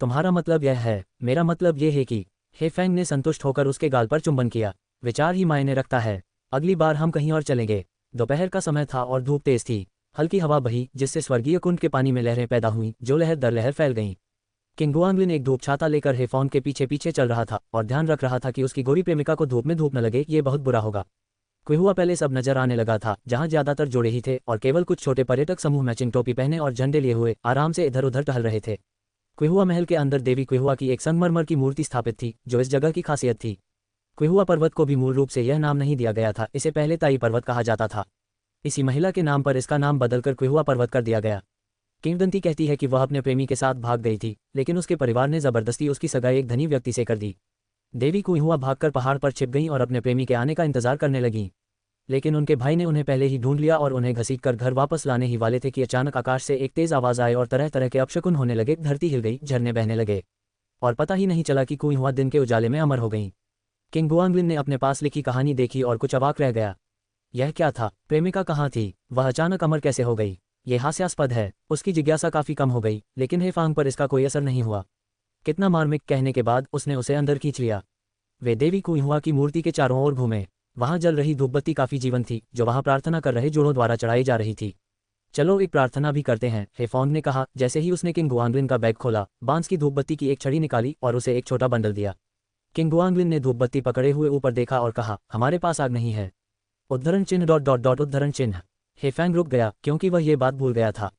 S1: तुम्हारा मतलब यह है? मेरा मतलब ये है कि हेफेंग ने संतुष्ट होकर उसके गाल पर चुंबन किया। विचार ही मायने रखता है। अगली बार हम कहीं और चलेंगे। दोपहर का समय था और धूप तेज थी। हल्की हवा बही, जिससे स्वर्गीय कुंड के पानी में लहरें पैदा हुईं, जो लहर दर लहर फैल गईं। किंग गुआंगलिन एक धूप छाता लेकर हेफॉन्ग के पीछे पीछे चल रहा था और ध्यान रख रहा था कि उसकी गोरी प्रेमिका को धूप में धूप न लगे, ये बहुत बुरा होगा। क्विहुआ पैलेस अब नजर आने लगा था, जहां ज्यादातर जोड़े ही थे और केवल कुछ छोटे पर्यटक समूह मैचिंग टोपी पहने और झंडे लिए हुए आराम से इधर उधर टहल रहे थे। क्विहुआ महल के अंदर देवी क्विहुआ की एक संगमरमर की मूर्ति स्थापित थी, जो इस जगह की खासियत थी। क्विहुआ पर्वत को भी मूल रूप से यह नाम नहीं दिया गया था, इसे पहले ताई पर्वत कहा जाता था। इसी महिला के नाम पर इसका नाम बदलकर क्विहुआ पर्वत कर दिया गया। किंवदंती कहती है कि वह अपने प्रेमी के साथ भाग गई थी, लेकिन उसके परिवार ने जबरदस्ती उसकी सगाई एक धनी व्यक्ति से कर दी। देवी क्विहुआ भागकर पहाड़ पर छिप गईं और अपने प्रेमी के आने का इंतजार करने लगीं। लेकिन उनके भाई ने उन्हें पहले ही ढूंढ लिया और उन्हें घसीटकर घर वापस लाने ही वाले थे कि अचानक आकाश से एक तेज आवाज आए और तरह तरह के अपशकुन होने लगे। धरती हिल गई, झरने बहने लगे और पता ही नहीं चला कि क्विहुआ दिन के उजाले में अमर हो गईं। किंग गुआंगलिन ने अपने पास लिखी कहानी देखी और कुछ अवाक रह गया। यह क्या था? प्रेमिका कहाँ थी? वह अचानक अमर कैसे हो गई? ये हास्यास्पद है। उसकी जिज्ञासा काफी कम हो गई, लेकिन हेफांग पर इसका कोई असर नहीं हुआ। कितना मार्मिक कहने के बाद उसने उसे अंदर खींच लिया। वे देवी क्विहुआ की मूर्ति के चारों ओर घूमे। वहां जल रही धूपबत्ती काफी जीवंत थी, जो वहां प्रार्थना कर रहे जोड़ों द्वारा चढ़ाई जा रही थी। चलो एक प्रार्थना भी करते हैं, हेफोंग ने कहा जैसे ही उसने किंग गुआंगलिन का बैग खोला, बांस की धूपबत्ती की एक छड़ी निकाली और उसे एक छोटा बंडल दिया। किंग गुआंगलिन ने धूपबत्ती पकड़े हुए ऊपर देखा और कहा, हमारे पास आग नहीं है। उद्धरण चिन्ह डॉट डॉट डॉट उद्धरण चिन्ह। हेफेंग रुक गया, क्योंकि वह ये बात भूल गया था।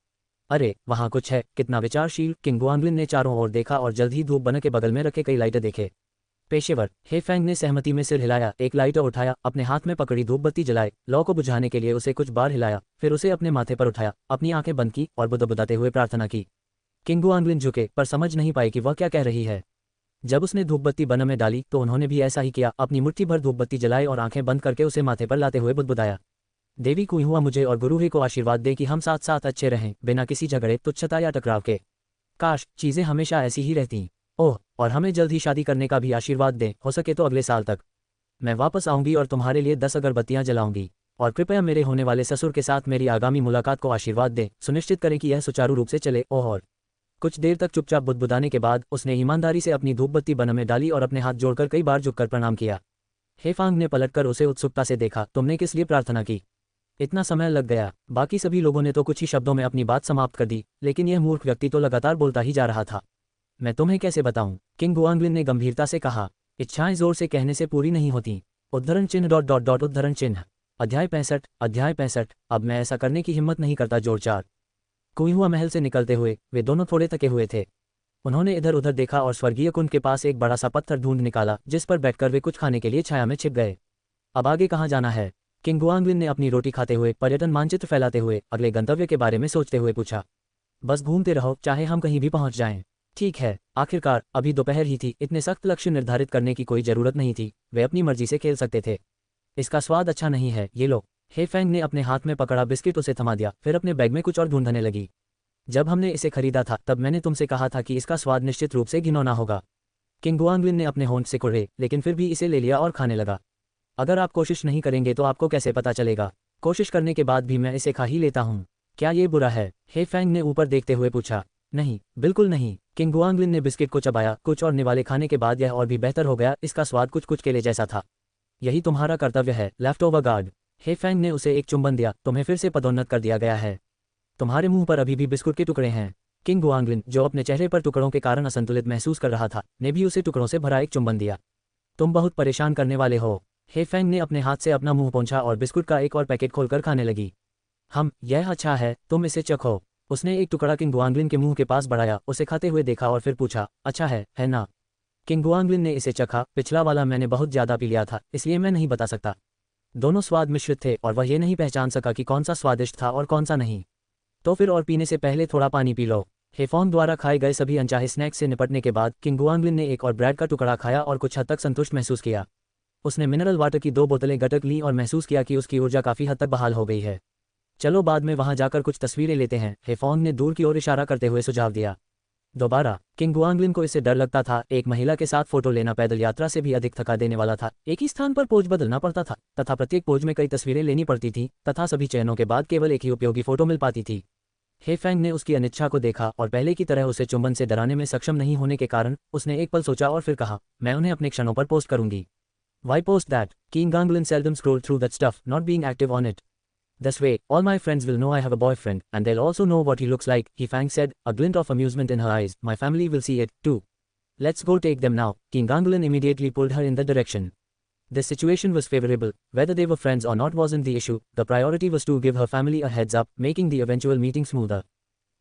S1: अरे वहां कुछ है, कितना विचारशील। किंग गुआंगलिन ने चारों ओर देखा और जल्द ही धूप बन के बगल में रखे कई लाइटर देखे। पेशेवर। हेफेंग ने सहमति में सिर हिलाया, एक लाइटर उठाया, अपने हाथ में पकड़ी धूपबत्ती जलाए, लौ को बुझाने के लिए उसे कुछ बार हिलाया, फिर उसे अपने माथे पर उठाया, अपनी आंखें बंद की और बुदबुदाते हुए प्रार्थना की। किंग गुआंगलिन झुके, पर समझ नहीं पाए कि वह क्या कह रही है। जब उसने धूपबत्ती बन में डाली तो उन्होंने भी ऐसा ही किया, अपनी मुट्ठी भर धूपबत्ती जलाई और आंखें बंद करके उसे माथे पर लाते हुए बुदबुदाया। देवी क्विहुआ मुझे और गुरुही को आशीर्वाद दे कि हम साथ साथ अच्छे रहें, बिना किसी झगड़े, तुच्छता या टकराव के। काश चीजें हमेशा ऐसी ही रहती। ओह, और हमें जल्द ही शादी करने का भी आशीर्वाद दें, हो सके तो अगले साल तक। मैं वापस आऊंगी और तुम्हारे लिए 10 अगरबत्तियां जलाऊंगी। और कृपया मेरे होने वाले ससुर के साथ मेरी आगामी मुलाकात को आशीर्वाद दें, सुनिश्चित करें कि यह सुचारू रूप से चले। ओह। और कुछ देर तक चुपचाप बुदबुदाने के बाद उसने ईमानदारी से अपनी धूपबत्ती बन में डाली और अपने हाथ जोड़कर कई बार झुककर प्रणाम किया। हेफांग ने पलटकर उसे उत्सुकता से देखा, तुमने किस लिए प्रार्थना की? इतना समय लग गया। बाकी सभी लोगों ने तो कुछ ही शब्दों में अपनी बात समाप्त कर दी, लेकिन यह मूर्ख व्यक्ति तो लगातार बोलता ही जा रहा था। मैं तुम्हें कैसे बताऊं? किंग गुआंगलिन ने गंभीरता से कहा, इच्छाएं जोर से कहने से पूरी नहीं होती। उद्धरण चिन्ह डॉट डॉट डॉट उद्धरण चिन्ह। अध्याय 65। अब मैं ऐसा करने की हिम्मत नहीं करता। जोड़ 4। क्विहुआ महल से निकलते हुए वे दोनों थोड़े थके हुए थे। उन्होंने इधर उधर देखा और स्वर्गीय कुंड के पास एक बड़ा सा पत्थर ढूंढ निकाला, जिस पर बैठकर वे कुछ खाने के लिए छाया में छिप गए। अब आगे कहाँ जाना है? किंग गुआंगलिन ने अपनी रोटी खाते हुए, पर्यटन मानचित्र फैलाते हुए अगले गंतव्य के बारे में सोचते हुए पूछा। बस घूमते रहो, चाहे हम कहीं भी पहुंच जाएं। ठीक है। आखिरकार अभी दोपहर ही थी, इतने सख्त लक्ष्य निर्धारित करने की कोई जरूरत नहीं थी, वे अपनी मर्जी से खेल सकते थे। इसका स्वाद अच्छा नहीं है, ये लो। हेफेंग ने अपने हाथ में पकड़ा बिस्किट उसे थमा दिया, फिर अपने बैग में कुछ और ढूंढने लगी। जब हमने इसे खरीदा था तब मैंने तुमसे कहा था कि इसका स्वाद निश्चित रूप से घिनौना होगा। किंग गुआंगलिन ने अपने होंठ से कुड़े, लेकिन फिर भी इसे ले लिया और खाने लगा। अगर आप कोशिश नहीं करेंगे तो आपको कैसे पता चलेगा? कोशिश करने के बाद भी मैं इसे खा ही लेता हूँ। क्या ये बुरा है? हेफेंग ने ऊपर देखते हुए पूछा। नहीं, बिल्कुल नहीं। किंग गुआंगलिन ने बिस्किट को चबाया, कुछ और निवाले खाने के बाद यह और भी बेहतर हो गया। इसका स्वाद कुछ कुछ केले जैसा था। यही तुम्हारा कर्तव्य है, लेफ्ट ओवर गार्ड। हेफेंग ने उसे एक चुंबन दिया, तुम्हें फिर से पदोन्नत कर दिया गया है। तुम्हारे मुंह पर अभी भी बिस्कुट के टुकड़े हैं। किंग गुआंगलिन, जो अपने चेहरे पर टुकड़ों के कारण असंतुलित महसूस कर रहा था, ने भी उसे टुकड़ों से भरा एक चुंबन दिया। तुम बहुत परेशान करने वाले हो। हेफेंग ने अपने हाथ से अपना मुंह पोंछा और बिस्कुट का एक और पैकेट खोलकर खाने लगी। यह अच्छा है, तुम इसे चखो। उसने एक टुकड़ा किंग गुआंगलिन के मुंह के पास बढ़ाया, उसे खाते हुए देखा और फिर पूछा, अच्छा है ना? किंग गुआंगलिन ने इसे चखा। पिछला वाला मैंने बहुत ज्यादा पी लिया था, इसलिए मैं नहीं बता सकता। दोनों स्वाद मिश्रित थे और वह ये नहीं पहचान सका कि कौन सा स्वादिष्ट था और कौन सा नहीं। तो फिर और पीने से पहले थोड़ा पानी पी लो। हेफोंग द्वारा खाए गए सभी अनचाहे स्नैक्स से निपटने के बाद किंग गुआंगलिन ने एक और ब्रेड का टुकड़ा खाया और कुछ हद तक संतुष्ट महसूस किया। उसने मिनरल वाटर की 2 बोतलें गटक लीं और महसूस किया कि उसकी ऊर्जा काफी हद तक बहाल हो गई है। चलो बाद में वहां जाकर कुछ तस्वीरें लेते हैं, हेफोंग ने दूर की ओर इशारा करते हुए सुझाव दिया। दोबारा किंग गुआंगलिन को इससे डर लगता था। एक महिला के साथ फोटो लेना पैदल यात्रा से भी अधिक थका देने वाला था। एक ही स्थान पर पोज बदलना पड़ता था तथा प्रत्येक पोज में कई तस्वीरें लेनी पड़ती थी तथा सभी चयनों के बाद केवल एक ही उपयोगी फोटो मिल पाती थी। हेफेंग ने उसकी अनिच्छा को देखा और पहले की तरह उसे चुंबन से डराने में सक्षम नहीं होने के कारण उसने एक पल सोचा और फिर कहा, मैं उन्हें अपने क्षणों पर पोस्ट करूंगी। Why post that? King Guanglin seldom scrolled through that stuff, not being active on it. This way, all my friends will know I have a boyfriend, and they'll also know what he looks like, He Fang said, a glint of amusement in her eyes. My family will see it, too. Let's go take them now. King Gangulan immediately pulled her in that direction. This situation was favorable. Whether they were friends or not wasn't the issue. The priority was to give her family a heads up, making the eventual meeting smoother.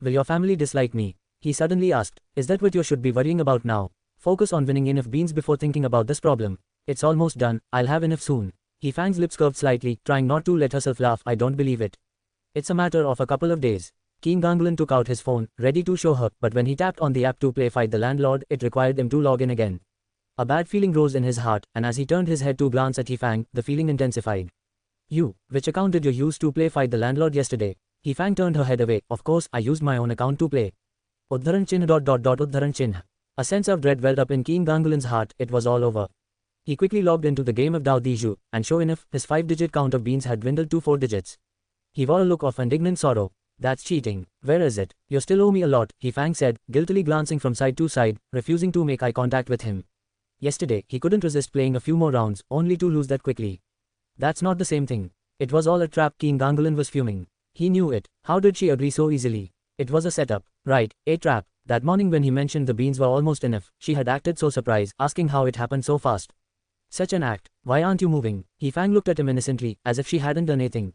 S1: Will your family dislike me? He suddenly asked. Is that what you should be worrying about now? Focus on winning enough beans before thinking about this problem. It's almost done. I'll have enough soon. He Fang's lips curved slightly, trying not to let herself laugh. I don't believe it. It's a matter of a couple of days. King Gangulan took out his phone, ready to show her, but when he tapped on the app to play Fight the Landlord, it required him to log in again. A bad feeling rose in his heart, and as he turned his head to glance at He Fang, the feeling intensified. Which account did you use to play Fight the Landlord yesterday? He Fang turned her head away. Of course, I used my own account to play. Uddharan Chinh ... Uddharan Chinh. A sense of dread welled up in King Gangulan's heart. It was all over. He quickly logged into the game of Dao Diju, and sure enough, his 5-digit count of beans had dwindled to 4 digits. He wore a look of indignant sorrow. That's cheating. Where is it? You still owe me a lot, He Fang said, guiltily glancing from side to side, refusing to make eye contact with him. Yesterday, he couldn't resist playing a few more rounds, only to lose that quickly. That's not the same thing. It was all a trap. King Gangulan was fuming. He knew it. How did she agree so easily? It was a setup. Right, a trap. That morning when he mentioned the beans were almost enough, she had acted so surprised, asking how it happened so fast. Such an act. Why aren't you moving? He Fang looked at him innocently, as if she hadn't done anything.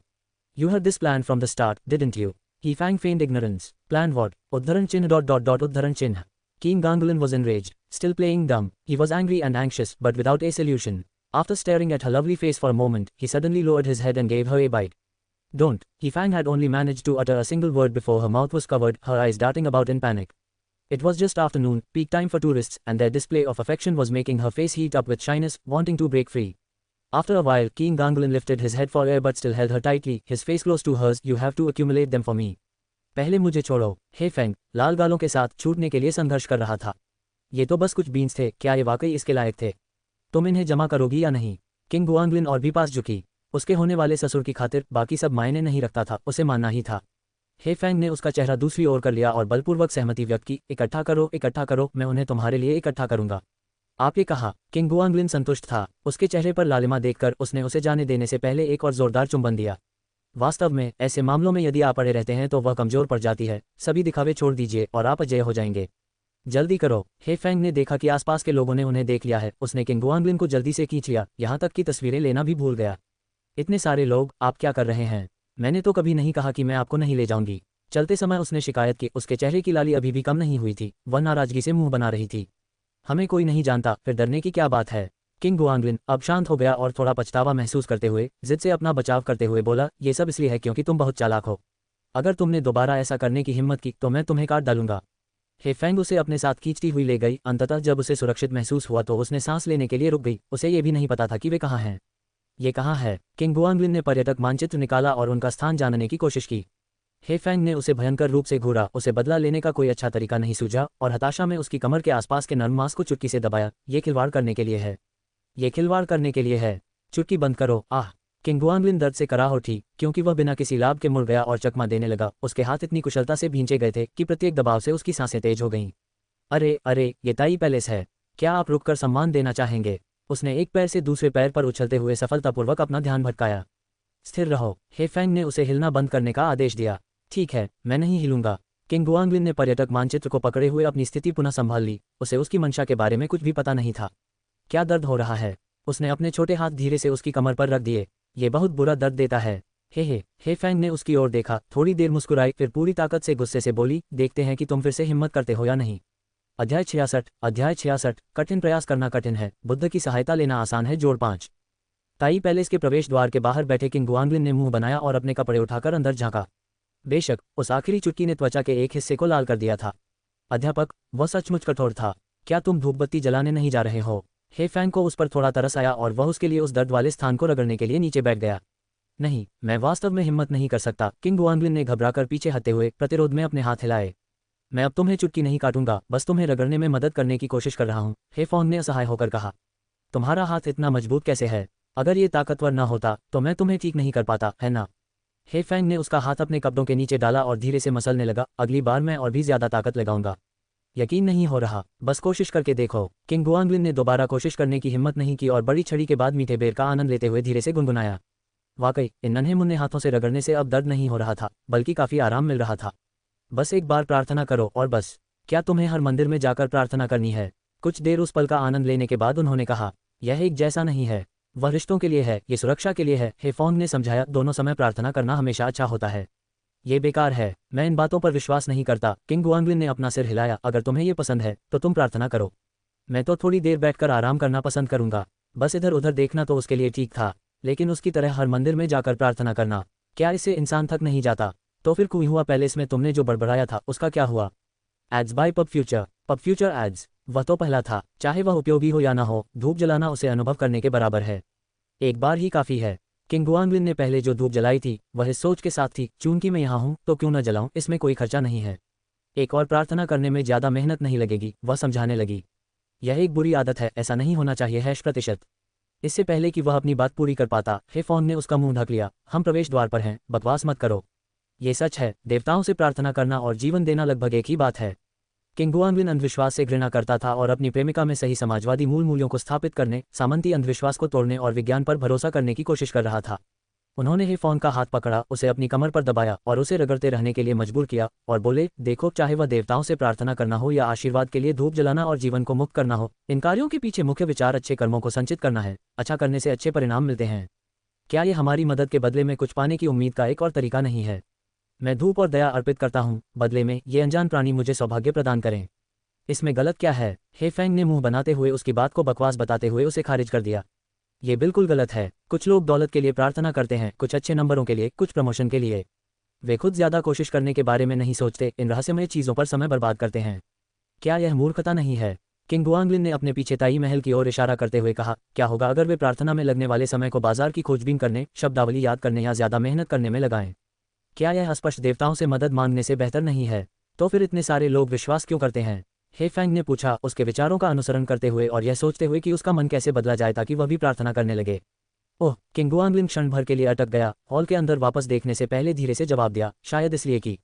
S1: You had this plan from the start, didn't you? He Fang feigned ignorance. Plan what? Uddharan Chinh ... Uddharan Chinh. King Gangulan was enraged. Still playing dumb. He was angry and anxious, but without a solution. After staring at her lovely face for a moment, he suddenly lowered his head and gave her a bite. Don't. He Fang had only managed to utter a single word before her mouth was covered, her eyes darting about in panic. It was just afternoon, peak time for tourists, and their display of affection was making her face heat up with shyness, wanting to break free. After a while, King Gangulan lifted his head for air but still held her tightly, his face close to hers. You have to accumulate them for me. पहले मुझे छोड़ो. हे Feng, लाल गालों के साथ छूटने के लिए संघर्ष कर रहा था. ये तो बस कुछ बीन्स थे, क्या ये वाकई इसके लायक थे? तुम इन्हें जमा करोगी या नहीं? किंग गुआंगलिन और भी पास झुकी. उसके होने वाले ससुर की खातिर बाकी सब मायने नहीं रखता था, उसे मानना ही था. हे फेंग ने उसका चेहरा दूसरी ओर कर लिया और बलपूर्वक सहमति व्यक्त की. इकट्ठा करो, मैं उन्हें तुम्हारे लिए इकट्ठा करूंगा. आपने कहा. किंग गुआंगलिन संतुष्ट था. उसके चेहरे पर लालिमा देखकर उसने उसे जाने देने से पहले एक और जोरदार चुंबन दिया. वास्तव में, ऐसे मामलों में यदि आप अड़े रहते हैं तो वह कमजोर पड़ जाती है. सभी दिखावे छोड़ दीजिए और आप अजय हो जाएंगे. जल्दी करो. हे फेंग ने देखा कि आसपास के लोगों ने उन्हें देख लिया है. उसने किंग गुआंगलिन को जल्दी से खींच लिया, यहाँ तक कि तस्वीरें लेना भी भूल गया. इतने सारे लोग, आप क्या कर रहे हैं? मैंने तो कभी नहीं कहा कि मैं आपको नहीं ले जाऊंगी. चलते समय उसने शिकायत की. उसके चेहरे की लाली अभी भी कम नहीं हुई थी. वह नाराजगी से मुंह बना रही थी. हमें कोई नहीं जानता, फिर डरने की क्या बात है? किंग गुआंगलिन अब शांत हो गया और थोड़ा पछतावा महसूस करते हुए, जिद से अपना बचाव करते हुए बोला, ये सब इसलिए है क्योंकि तुम बहुत चालाक हो. अगर तुमने दोबारा ऐसा करने की हिम्मत की तो मैं तुम्हें काट डालूंगा. हे फेंग उसे अपने साथ खींचती हुई ले गई. अंततः जब उसे सुरक्षित महसूस हुआ तो उसने सांस लेने के लिए रुक गई. उसे ये भी नहीं पता था कि वे कहाँ हैं. ये कहाँ है? किंग गुआंगलिन ने पर्यटक मानचित्र निकाला और उनका स्थान जानने की कोशिश की. हे फेंग ने उसे भयंकर रूप से घूरा. उसे बदला लेने का कोई अच्छा तरीका नहीं सूझा और हताशा में उसकी कमर के आसपास के नर्म मांस को चुटकी से दबाया. ये खिलवाड़ करने के लिए है. ये खिलवाड़ करने के लिए है. चुटकी बंद करो. आह. किंग गुआंगलिन दर्द से कराह उठी, क्योंकि वह बिना किसी लाभ के मुड़ गया और चकमा देने लगा. उसके हाथ इतनी कुशलता से भींचे गए थे कि प्रत्येक दबाव से उसकी सांसें तेज हो गईं. अरे, ये ताई पैलेस है. क्या आप रुककर सम्मान देना चाहेंगे? उसने एक पैर से दूसरे पैर पर उछलते हुए सफलतापूर्वक अपना ध्यान भटकाया. स्थिर रहो. हे फेंग ने उसे हिलना बंद करने का आदेश दिया. ठीक है, मैं नहीं हिलूंगा. किंग गुआंगलिन ने पर्यटक मानचित्र को पकड़े हुए अपनी स्थिति पुनः संभाल ली. उसे उसकी मंशा के बारे में कुछ भी पता नहीं था. क्या दर्द हो रहा है? उसने अपने छोटे हाथ धीरे से उसकी कमर पर रख दिए. ये बहुत बुरा दर्द देता है. हे फेंग ने उसकी ओर देखा, थोड़ी देर मुस्कुराई, फिर पूरी ताकत से गुस्से से बोली, देखते हैं कि तुम फिर से हिम्मत करते हो या नहीं. अध्याय 66. कठिन प्रयास करना कठिन है, बुद्ध की सहायता लेना आसान है. जोड़ 5. ताई पैलेस के प्रवेश द्वार के बाहर बैठे किंग गुआंगलिन ने मुंह बनाया और अपने कपड़े उठाकर अंदर झांका. बेशक, उस आखिरी चुटकी ने त्वचा के एक हिस्से को लाल कर दिया था. अध्यापक, वह सचमुच कठोर था. क्या तुम धूपबत्ती जलाने नहीं जा रहे हो? हे फेंग को उस पर थोड़ा तरस आया और वह उसके लिए उस दर्द वाले स्थान को रगड़ने के लिए नीचे बैठ गया. नहीं, मैं वास्तव में हिम्मत नहीं कर सकता. किंग गुआंगलिन ने घबराकर पीछे हटते हुए प्रतिरोध में अपने हाथ हिलाए. मैं अब तुम्हें चुटकी नहीं काटूंगा, बस तुम्हें रगड़ने में मदद करने की कोशिश कर रहा हूं. हे फेंग ने असहाय होकर कहा. तुम्हारा हाथ इतना मजबूत कैसे है? अगर ये ताकतवर न होता तो मैं तुम्हें ठीक नहीं कर पाता, है ना? हे फेंग ने उसका हाथ अपने कपड़ों के नीचे डाला और धीरे से मसलने लगा. अगली बार मैं और भी ज्यादा ताकत लगाऊंगा. यकीन नहीं हो रहा, बस कोशिश करके देखो. किंग गुआंगलिन ने दोबारा कोशिश करने की हिम्मत नहीं की और बड़ी छड़ी के बाद मीठे बेर का आनंद लेते हुए धीरे से गुनगुनाया. वाकई इन नन्हे मुन्ने हाथों से रगड़ने से अब दर्द नहीं हो रहा था, बल्कि काफी आराम मिल रहा था। बस एक बार प्रार्थना करो और बस। क्या तुम्हें हर मंदिर में जाकर प्रार्थना करनी है? कुछ देर उस पल का आनंद लेने के बाद उन्होंने कहा, यह एक जैसा नहीं है। वह रिश्तों के लिए है, ये सुरक्षा के लिए है। हेफोंग ने समझाया, दोनों समय प्रार्थना करना हमेशा अच्छा होता है। ये बेकार है, मैं इन बातों पर विश्वास नहीं करता। किंग गुआंगलिन ने अपना सिर हिलाया, अगर तुम्हें ये पसंद है तो तुम प्रार्थना करो। मैं तो थोड़ी देर बैठकर आराम करना पसंद करूंगा। बस इधर उधर देखना तो उसके लिए ठीक था, लेकिन उसकी तरह हर मंदिर में जाकर प्रार्थना करना, क्या इससे इंसान थक नहीं जाता? तो फिर क्यों हुआ पैलेस में तुमने जो बड़बड़ाया था उसका क्या हुआ? Ads by pub future ads. वह तो पहला था, चाहे वह उपयोगी हो या ना हो, धूप जलाना उसे अनुभव करने के बराबर है। एक बार ही काफ़ी है। किंग गुआंगलिन ने पहले जो धूप जलाई थी वह इस सोच के साथ थी, चूंकि मैं यहाँ हूँ तो क्यों न जलाऊं, इसमें कोई खर्चा नहीं है। एक और प्रार्थना करने में ज़्यादा मेहनत नहीं लगेगी, वह समझाने लगी। यह एक बुरी आदत है, ऐसा नहीं होना चाहिए। %। इससे पहले कि वह अपनी बात पूरी कर पाता, हेफोंग ने उसका मुंह ढक लिया। हम प्रवेश द्वार पर हैं, बकवास मत करो। ये सच है, देवताओं से प्रार्थना करना और जीवन देना लगभग एक ही बात है। किंग गुआंगलिन अंधविश्वास से घृणा करता था और अपनी प्रेमिका में सही समाजवादी मूल्यों को स्थापित करने, सामंती अंधविश्वास को तोड़ने और विज्ञान पर भरोसा करने की कोशिश कर रहा था। उन्होंने हेफोंग का हाथ पकड़ा, उसे अपनी कमर पर दबाया और उसे रगड़ते रहने के लिए मजबूर किया और बोले, देखो, चाहे वह देवताओं से प्रार्थना करना हो या आशीर्वाद के लिए धूप जलाना और जीवन को मुक्त करना हो, इन कार्यों के पीछे मुख्य विचार अच्छे कर्मों को संचित करना है। अच्छा करने से अच्छे परिणाम मिलते हैं। क्या ये हमारी मदद के बदले में कुछ पाने की उम्मीद का एक और तरीका नहीं है? मैं धूप और दया अर्पित करता हूँ, बदले में ये अनजान प्राणी मुझे सौभाग्य प्रदान करें। इसमें गलत क्या है? हेफेंग ने मुंह बनाते हुए उसकी बात को बकवास बताते हुए उसे खारिज कर दिया। ये बिल्कुल गलत है। कुछ लोग दौलत के लिए प्रार्थना करते हैं, कुछ अच्छे नंबरों के लिए, कुछ प्रमोशन के लिए। वे खुद ज्यादा कोशिश करने के बारे में नहीं सोचते, इन रहस्यमय चीजों पर समय बर्बाद करते हैं। क्या यह मूर्खता नहीं है? किंग गुआंगलिन ने अपने पीछे ताई महल की ओर इशारा करते हुए कहा, क्या होगा अगर वे प्रार्थना में लगने वाले समय को बाजार की खोजबीन करने, शब्दावली याद करने या ज्यादा मेहनत करने में लगाएं? क्या यह स्पष्ट देवताओं से मदद मांगने से बेहतर नहीं है? तो फिर इतने सारे लोग विश्वास क्यों करते हैं? हेफेंग ने पूछा, उसके विचारों का अनुसरण करते हुए और यह सोचते हुए कि उसका मन कैसे बदला जाए ताकि वह भी प्रार्थना करने लगे। ओह! किंग गुआंगलिन क्षण भर के लिए अटक गया। हॉल के अंदर वापस देखने से पहले धीरे से जवाब दिया, शायद इसलिए कि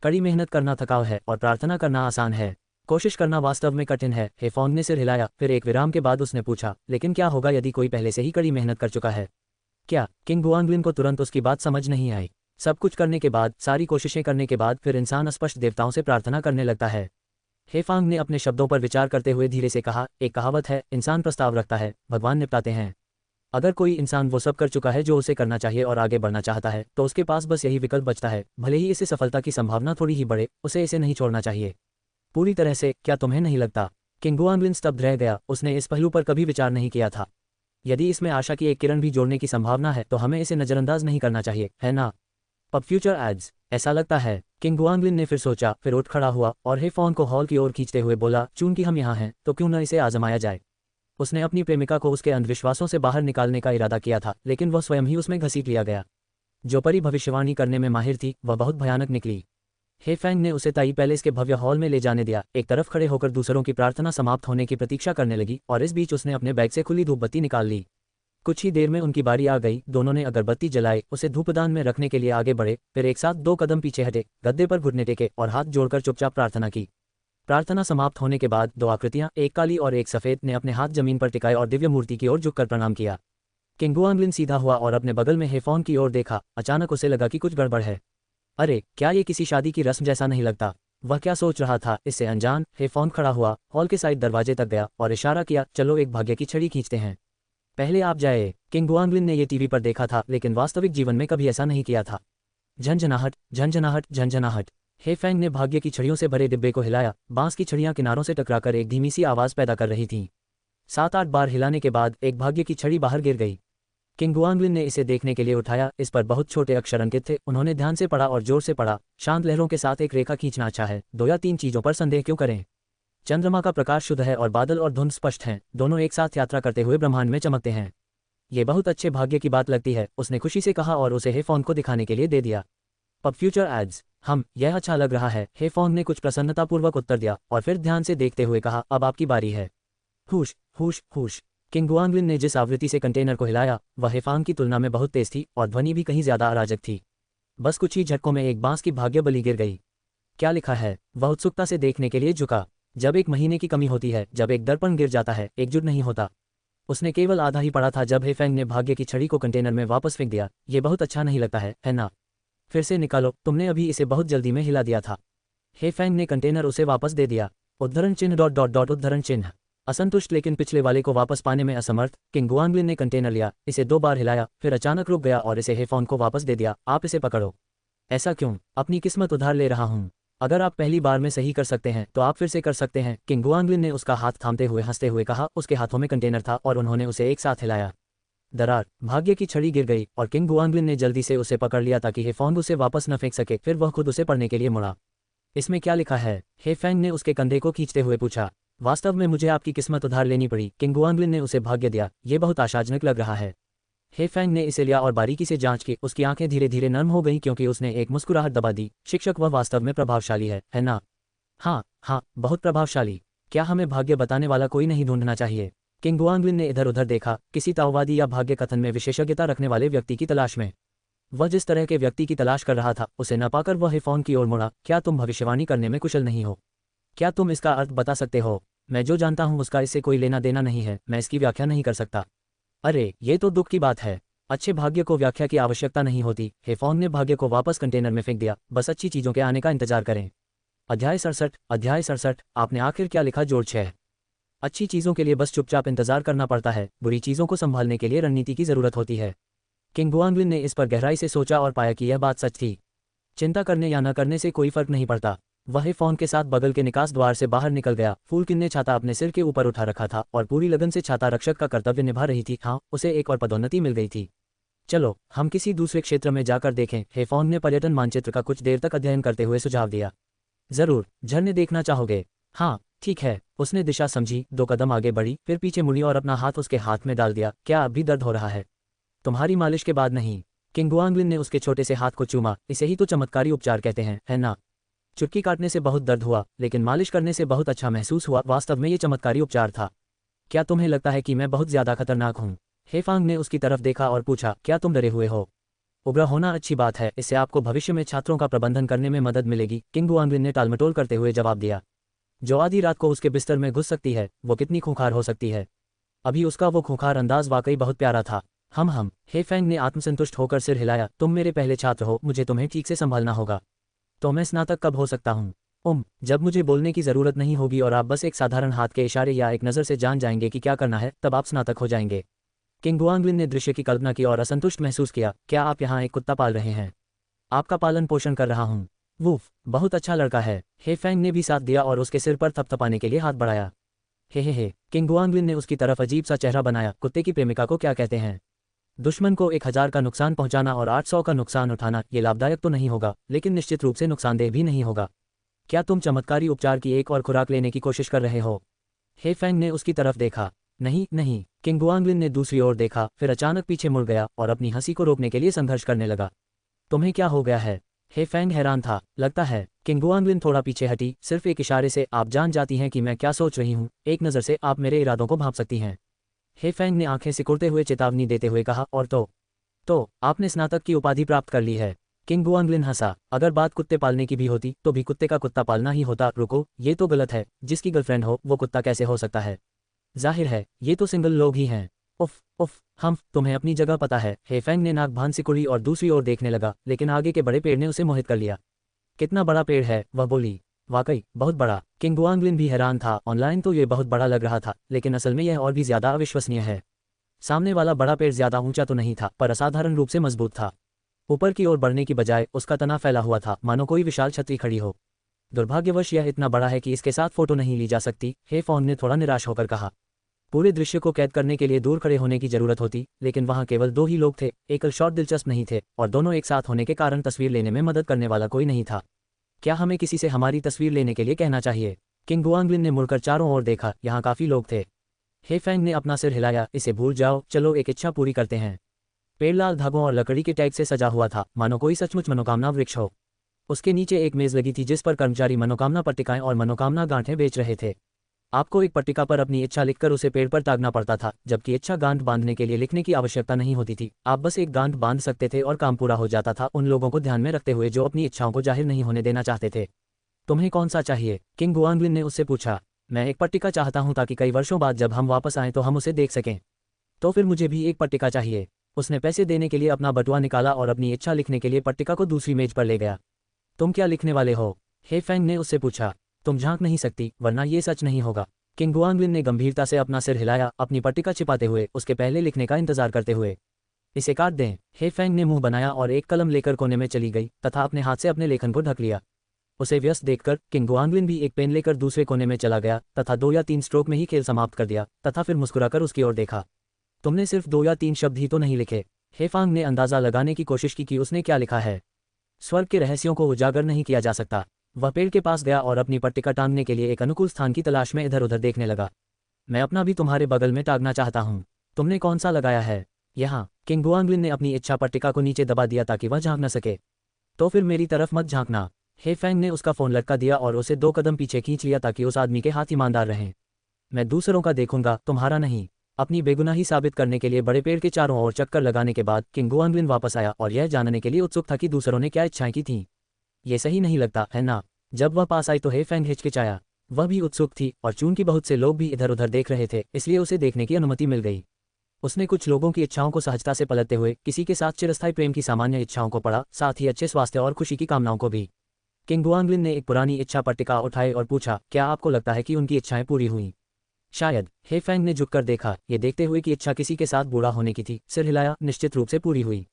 S1: कड़ी मेहनत करना थकाव है और प्रार्थना करना आसान है। कोशिश करना वास्तव में कठिन है। हेफोंग ने सिर हिलाया, फिर एक विराम के बाद उसने पूछा, लेकिन क्या होगा यदि कोई पहले से ही कड़ी मेहनत कर चुका है? क्या? किंग गुआंगलिन को तुरंत उसकी बात समझ नहीं आई। सब कुछ करने के बाद, सारी कोशिशें करने के बाद फिर इंसान स्पष्ट देवताओं से प्रार्थना करने लगता है। हेफांग ने अपने शब्दों पर विचार करते हुए धीरे से कहा, एक कहावत है, इंसान प्रस्ताव रखता है, भगवान निपटाते हैं। अगर कोई इंसान वो सब कर चुका है जो उसे करना चाहिए और आगे बढ़ना चाहता है, तो उसके पास बस यही विकल्प बचता है, भले ही इससे सफलता की संभावना थोड़ी ही बढ़े, उसे इसे नहीं छोड़ना चाहिए। पूरी तरह से, क्या तुम्हें नहीं लगता? किंग गुआंगलिन स्तब्ध रह गया, उसने इस पहलू पर कभी विचार नहीं किया था। यदि इसमें आशा की एक किरण भी जोड़ने की संभावना है तो हमें इसे नजरअंदाज नहीं करना चाहिए, है ना? पब फ्यूचर एड्स, ऐसा लगता है। किंग गुआंगलिन ने फिर सोचा, फिर उठ खड़ा हुआ और हेफोंग को हॉल की ओर खींचते हुए बोला, चूंकि हम यहाँ हैं तो क्यों न इसे आजमाया जाए। उसने अपनी प्रेमिका को उसके अंधविश्वासों से बाहर निकालने का इरादा किया था, लेकिन वह स्वयं ही उसमें घसीट लिया गया। जो परी भविष्यवाणी करने में माहिर थी, वह बहुत भयानक निकली। हेफेंग ने उसे ताई पैलेस के भव्य हॉल में ले जाने दिया, एक तरफ खड़े होकर दूसरों की प्रार्थना समाप्त होने की प्रतीक्षा करने लगी, और इस बीच उसने अपने बैग से खुली धूपबत्ती निकाल ली। कुछ ही देर में उनकी बारी आ गई, दोनों ने अगरबत्ती जलाई, उसे धूपदान में रखने के लिए आगे बढ़े, फिर एक साथ 2 कदम पीछे हटे, गद्दे पर घुटने टेके और हाथ जोड़कर चुपचाप प्रार्थना की। प्रार्थना समाप्त होने के बाद 2 आकृतियां, एक काली और एक सफेद, ने अपने हाथ जमीन पर टिकाए और दिव्य मूर्ति की ओर झुककर प्रणाम किया। किंग गुआंगलिन सीधा हुआ और अपने बगल में हेफोंग की ओर देखा। अचानक उसे लगा कि कुछ गड़बड़ है। अरे, क्या ये किसी शादी की रस्म जैसा नहीं लगता? वह क्या सोच रहा था, इससे अनजान, हेफोंग खड़ा हुआ, हॉल के साइड दरवाजे तक गया और इशारा किया, चलो एक भाग्य की छड़ी खींचते हैं। पहले आप जाए। किंग गुआंगलिन ने ये टीवी पर देखा था, लेकिन वास्तविक जीवन में कभी ऐसा नहीं किया था। झंझनाहट, झंझनाहट, झंझनाहट। हेफेंग ने भाग्य की छड़ियों से भरे डिब्बे को हिलाया। बांस की छड़ियां किनारों से टकराकर एक धीमी सी आवाज पैदा कर रही थीं। 7-8 बार हिलाने के बाद एक भाग्य की छड़ी बाहर गिर गई। किंग गुआंगलिन ने इसे देखने के लिए उठाया, इस पर बहुत छोटे अक्षर अंकित थे। उन्होंने ध्यान से पढ़ा और जोर से पढ़ा, शांत लहरों के साथ एक रेखा खींचना अच्छा है, 2 या 3 चीजों पर संदेह क्यों करें। चंद्रमा का प्रकाश शुद्ध है और बादल और धुंध स्पष्ट हैं, दोनों एक साथ यात्रा करते हुए ब्रह्मांड में चमकते हैं। ये बहुत अच्छे भाग्य की बात लगती है, उसने खुशी से कहा और उसे हेफोंग को दिखाने के लिए दे दिया। पब फ्यूचर एड्स, यह अच्छा लग रहा है। हेफोंग ने कुछ प्रसन्नतापूर्वक उत्तर दिया और फिर ध्यान से देखते हुए कहा, अब आपकी बारी है। हुश हुश हुश। किंग गुआंगलिन ने जिस आवृत्ति से कंटेनर को हिलाया, वह हेफोंग की तुलना में बहुत तेज थी और ध्वनि भी कहीं ज्यादा अराजक थी। बस कुछ ही झटकों में एक बांस की भाग्य बलि गिर गई। क्या लिखा है? वह उत्सुकता से देखने के लिए झुका। जब 1 महीने की कमी होती है, जब एक दर्पण गिर जाता है, एकजुट नहीं होता। उसने केवल आधा ही पढ़ा था जब हे फेंग ने भाग्य की छड़ी को कंटेनर में वापस फेंक दिया। ये बहुत अच्छा नहीं लगता है ना? फिर से निकालो, तुमने अभी इसे बहुत जल्दी में हिला दिया था। हे फेंग ने कंटेनर उसे वापस दे दिया। उद्धरण चिन्ह डॉट डॉट डॉट उद्धरण चिन्ह। असंतुष्ट लेकिन पिछले वाले को वापस पाने में असमर्थ, किंग गुआंगलिन ने कंटेनर लिया, इसे 2 बार हिलाया, फिर अचानक रुक गया और इसे हे फोन को वापस दे दिया। आप इसे पकड़ो। ऐसा क्यों? अपनी किस्मत उधार ले रहा हूँ। अगर आप पहली बार में सही कर सकते हैं तो आप फिर से कर सकते हैं, किंग गुआंगलिन ने उसका हाथ थामते हुए हंसते हुए कहा। उसके हाथों में कंटेनर था और उन्होंने उसे एक साथ हिलाया। दरार, भाग्य की छड़ी गिर गई और किंग गुआंगलिन ने जल्दी से उसे पकड़ लिया ताकि हे फोंग उसे वापस न फेंक सके। फिर वह खुद उसे पढ़ने के लिए मुड़ा। इसमें क्या लिखा है? हे फेंग ने उसके कंधे को खींचते हुए पूछा। वास्तव में मुझे आपकी किस्मत उधार लेनी पड़ी, किंग गुआंगलिन ने उसे भाग्य दिया। ये बहुत आशाजनक लग रहा है। हे फेंग ने इसे लिया और बारीकी से जांच की। उसकी आंखें धीरे धीरे नर्म हो गईं क्योंकि उसने एक मुस्कुराहट दबा दी। शिक्षक, वह वास्तव में प्रभावशाली है ना? हाँ हाँ, बहुत प्रभावशाली। क्या हमें भाग्य बताने वाला कोई नहीं ढूंढना चाहिए? किंग गुआंगलिन ने इधर उधर देखा, किसी ताओवादी या भाग्य कथन में विशेषज्ञता रखने वाले व्यक्ति की तलाश में। वह जिस तरह के व्यक्ति की तलाश कर रहा था उसे न पाकर वह हे फोंग की ओर मुड़ा। क्या तुम भविष्यवाणी करने में कुशल नहीं हो? क्या तुम इसका अर्थ बता सकते हो? मैं जो जानता हूं उसका इससे कोई लेना देना नहीं है, मैं इसकी व्याख्या नहीं कर सकता। अरे, ये तो दुख की बात है। अच्छे भाग्य को व्याख्या की आवश्यकता नहीं होती। हे फोंग ने भाग्य को वापस कंटेनर में फेंक दिया। बस अच्छी चीजों के आने का इंतजार करें। अध्याय 67। आपने आखिर क्या लिखा? जोड़ 6। अच्छी चीजों के लिए बस चुपचाप इंतजार करना पड़ता है, बुरी चीजों को संभालने के लिए रणनीति की जरूरत होती है। किंग गुआंगलिन ने इस पर गहराई से सोचा और पाया कि यह बात सच थी। चिंता करने या न करने से कोई फर्क नहीं पड़ता। वह हे फोंग के साथ बगल के निकास द्वार से बाहर निकल गया। फूलकिन ने छाता अपने सिर के ऊपर उठा रखा था और पूरी लगन से छाता रक्षक का कर्तव्य निभा रही थी। हाँ, उसे एक और पदोन्नति मिल गई थी। चलो हम किसी दूसरे क्षेत्र में जाकर देखें, हे फोंग ने पर्यटन मानचित्र का कुछ देर तक अध्ययन करते हुए सुझाव दिया। जरूर, झरने देखना चाहोगे? हाँ ठीक है। उसने दिशा समझी, 2 कदम आगे बढ़ी, फिर पीछे मुड़ी और अपना हाथ उसके हाथ में डाल दिया। क्या अब भी दर्द हो रहा है? तुम्हारी मालिश के बाद नहीं। किंग गुआंगलिन ने उसके छोटे से हाथ को चूमा। इसे ही तो चमत्कारी उपचार कहते हैं, है ना? चुटकी काटने से बहुत दर्द हुआ, लेकिन मालिश करने से बहुत अच्छा महसूस हुआ। वास्तव में ये चमत्कारी उपचार था। क्या तुम्हें लगता है कि मैं बहुत ज्यादा खतरनाक हूँ? हे फोंग ने उसकी तरफ देखा और पूछा, क्या तुम डरे हुए हो? उग्र होना अच्छी बात है, इससे आपको भविष्य में छात्रों का प्रबंधन करने में मदद मिलेगी, किंग गुआंगलिन ने टालमटोल करते हुए जवाब दिया। जो आधी रात को उसके बिस्तर में घुस सकती है, वो कितनी खूंखार हो सकती है? अभी उसका वो खूंखार अंदाज वाकई बहुत प्यारा था। हम हे फेंग ने आत्मसंतुष्ट होकर सिर हिलाया। तुम मेरे पहले छात्र हो, मुझे तुम्हें ठीक से संभालना होगा। तो मैं स्नातक कब हो सकता हूँ? जब मुझे बोलने की जरूरत नहीं होगी और आप बस एक साधारण हाथ के इशारे या एक नज़र से जान जाएंगे कि क्या करना है, तब आप स्नातक हो जाएंगे। किंग गुआंगलिन ने दृश्य की कल्पना की और असंतुष्ट महसूस किया। क्या आप यहाँ एक कुत्ता पाल रहे हैं? आपका पालन पोषण कर रहा हूँ। वूफ, बहुत अच्छा लड़का है। हे फेंग ने भी साथ दिया और उसके सिर पर थपथपाने के लिए हाथ बढ़ाया। हे, किंग गुआंगलिन ने उसकी तरफ अजीब सा चेहरा बनाया। कुत्ते की प्रेमिका को क्या कहते हैं? दुश्मन को 1000 का नुकसान पहुंचाना और 800 का नुकसान उठाना, ये लाभदायक तो नहीं होगा, लेकिन निश्चित रूप से नुकसानदेह भी नहीं होगा। क्या तुम चमत्कारी उपचार की एक और खुराक लेने की कोशिश कर रहे हो? हे फेंग ने उसकी तरफ देखा। नहीं। किंग गुआंगलिन ने दूसरी ओर देखा, फिर अचानक पीछे मुड़ गया और अपनी हंसी को रोकने के लिए संघर्ष करने लगा। तुम्हें क्या हो गया है? हे फेंग हैरान था। लगता है। किंग गुआंगलिन थोड़ा पीछे हटी। सिर्फ एक इशारे से आप जान जाती हैं कि मैं क्या सोच रही हूँ। एक नज़र से आप मेरे इरादों को भांप सकती हैं। हे फेंग ने आंखें सिकुड़ते हुए चेतावनी देते हुए कहा। और तो आपने स्नातक की उपाधि प्राप्त कर ली है। किंग गुआंगलिन हंसा। अगर बात कुत्ते पालने की भी होती तो भी कुत्ते का कुत्ता पालना ही होता। रुको, ये तो गलत है। जिसकी गर्लफ्रेंड हो वो कुत्ता कैसे हो सकता है? जाहिर है, ये तो सिंगल लोग ही हैं। उफ, हम तुम्हें अपनी जगह पता है। हे फेंग ने नाक भान सिकुड़ी और दूसरी ओर देखने लगा, लेकिन आगे के बड़े पेड़ ने उसे मोहित कर लिया। कितना बड़ा पेड़ है? वह बोली। वाकई बहुत बड़ा। किंग गुआंगलिन भी हैरान था। ऑनलाइन तो ये बहुत बड़ा लग रहा था, लेकिन असल में यह और भी ज्यादा अविश्वसनीय है। सामने वाला बड़ा पेड़ ज्यादा ऊंचा तो नहीं था, पर असाधारण रूप से मजबूत था। ऊपर की ओर बढ़ने की बजाय उसका तना फैला हुआ था, मानो कोई विशाल छतरी खड़ी हो। दुर्भाग्यवश यह इतना बड़ा है कि इसके साथ फोटो नहीं ली जा सकती, हे फोंग ने थोड़ा निराश होकर कहा। पूरे दृश्य को कैद करने के लिए दूर खड़े होने की जरूरत होती, लेकिन वहां केवल 2 ही लोग थे। एकल शॉट दिलचस्प नहीं थे और दोनों एक साथ होने के कारण तस्वीर लेने में मदद करने वाला कोई नहीं था। क्या हमें किसी से हमारी तस्वीर लेने के लिए कहना चाहिए? किंग गुआंगलिन ने मुड़कर चारों ओर देखा। यहाँ काफी लोग थे। हे फेंग ने अपना सिर हिलाया। इसे भूल जाओ, चलो एक इच्छा पूरी करते हैं। पेड़ लाल धागों और लकड़ी के टैग से सजा हुआ था, मानो कोई सचमुच मनोकामना वृक्ष हो। उसके नीचे एक मेज लगी थी जिस पर कर्मचारी मनोकामना पट्टिकाएं और मनोकामना गांठें बेच रहे थे। आपको एक पट्टिका पर अपनी इच्छा लिखकर उसे पेड़ पर टांगना पड़ता था, जबकि इच्छा गांठ बांधने के लिए लिखने की आवश्यकता नहीं होती थी। आप बस एक गांठ बांध सकते थे और काम पूरा हो जाता था, उन लोगों को ध्यान में रखते हुए जो अपनी इच्छाओं को जाहिर नहीं होने देना चाहते थे। तुम्हें कौन सा चाहिए? किंग गुआंगलिन ने उससे पूछा। मैं एक पट्टिका चाहता हूं ताकि कई वर्षों बाद जब हम वापस आएं तो हम उसे देख सकें। तो फिर मुझे भी एक पट्टिका चाहिए। उसने पैसे देने के लिए अपना बटुआ निकाला और अपनी इच्छा लिखने के लिए पट्टिका को दूसरी मेज पर ले गया। तुम क्या लिखने वाले हो? हे फैंग ने उससे पूछा। तुम झांक नहीं सकती, वरना ये सच नहीं होगा। किंग गुआंगलिन ने गंभीरता से अपना सिर हिलाया, अपनी पट्टिका छिपाते हुए, उसके पहले लिखने का इंतजार करते हुए। इसे काट दें। हे फैंग ने मुंह बनाया और एक कलम लेकर कोने में चली गई तथा अपने हाथ से अपने लेखन को ढक लिया। उसे व्यस्त देखकर किंग गुआंगलिन भी एक पेन लेकर दूसरे कोने में चला गया तथा 2 या 3 स्ट्रोक में ही खेल समाप्त कर दिया तथा फिर मुस्कुराकर उसकी ओर देखा। तुमने सिर्फ 2 या 3 शब्द ही तो नहीं लिखे। हे फांग ने अंदाजा लगाने की कोशिश की कि उसने क्या लिखा है। स्वर्ग के रहस्यों को उजागर नहीं किया जा सकता। वह पेड़ के पास गया और अपनी पट्टिका टांगने के लिए एक अनुकूल स्थान की तलाश में इधर उधर देखने लगा। मैं अपना भी तुम्हारे बगल में टांगना चाहता हूँ। तुमने कौन सा लगाया है? यहाँ। किंग गुआंगलिन ने अपनी इच्छा पट्टिका को नीचे दबा दिया ताकि वह झांक न सके। तो फिर मेरी तरफ मत झांकना। हे फैंग ने उसका फोन लटका दिया और उसे 2 कदम पीछे खींच लिया ताकि उस आदमी के हाथ ईमानदार रहें। मैं दूसरों का देखूंगा, तुम्हारा नहीं। अपनी बेगुनाही साबित करने के लिए बड़े पेड़ के चारों ओर चक्कर लगाने के बाद किंग गुआंगलिन वापस आया और यह जानने के लिए उत्सुक था कि दूसरों ने क्या इच्छाएं की थीं। ये सही नहीं लगता है ना? जब वह पास आई तो हे फैंग हिचकिचाया। वह भी उत्सुक थी और चूंकि बहुत से लोग भी इधर उधर देख रहे थे, इसलिए उसे देखने की अनुमति मिल गई। उसने कुछ लोगों की इच्छाओं को सहजता से पलटते हुए किसी के साथ चिरस्थायी प्रेम की सामान्य इच्छाओं को पढ़ा, साथ ही अच्छे स्वास्थ्य और खुशी की कामनाओं को भी। किंग गुआंगलिन ने एक पुरानी इच्छा पट्टिका उठाई और पूछा, क्या आपको लगता है कि उनकी इच्छाएं पूरी हुई? शायद। हे फैंग ने झुककर देखा, ये देखते हुए कि इच्छा किसी के साथ बूढ़ा होने की थी, सिर हिलाया। निश्चित रूप से पूरी हुई।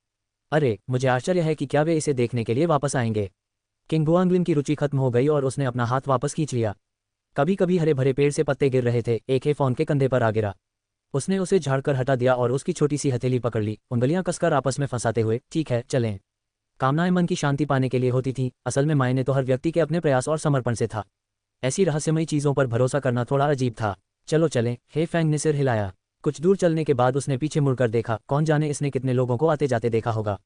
S1: अरे, मुझे आश्चर्य है कि क्या वे इसे देखने के लिए वापस आएंगे। किंग गुआंगलिन की रुचि खत्म हो गई और उसने अपना हाथ वापस खींच लिया। कभी कभी हरे भरे पेड़ से पत्ते गिर रहे थे। एक हे फॉन के कंधे पर आ गिरा। उसने उसे झाड़कर हटा दिया और उसकी छोटी सी हथेली पकड़ ली, उंगलियां कसकर आपस में फंसाते हुए। ठीक है, चलें। कामनाएं मन की शांति पाने के लिए होती थीं, असल में मायने तो हर व्यक्ति के अपने प्रयास और समर्पण से था। ऐसी रहस्यमयी चीज़ों पर भरोसा करना थोड़ा अजीब था। चलो चलें। हे फैंग ने सिर हिलाया। कुछ दूर चलने के बाद उसने पीछे मुड़कर देखा। कौन जाने इसने कितने लोगों को आते जाते देखा होगा।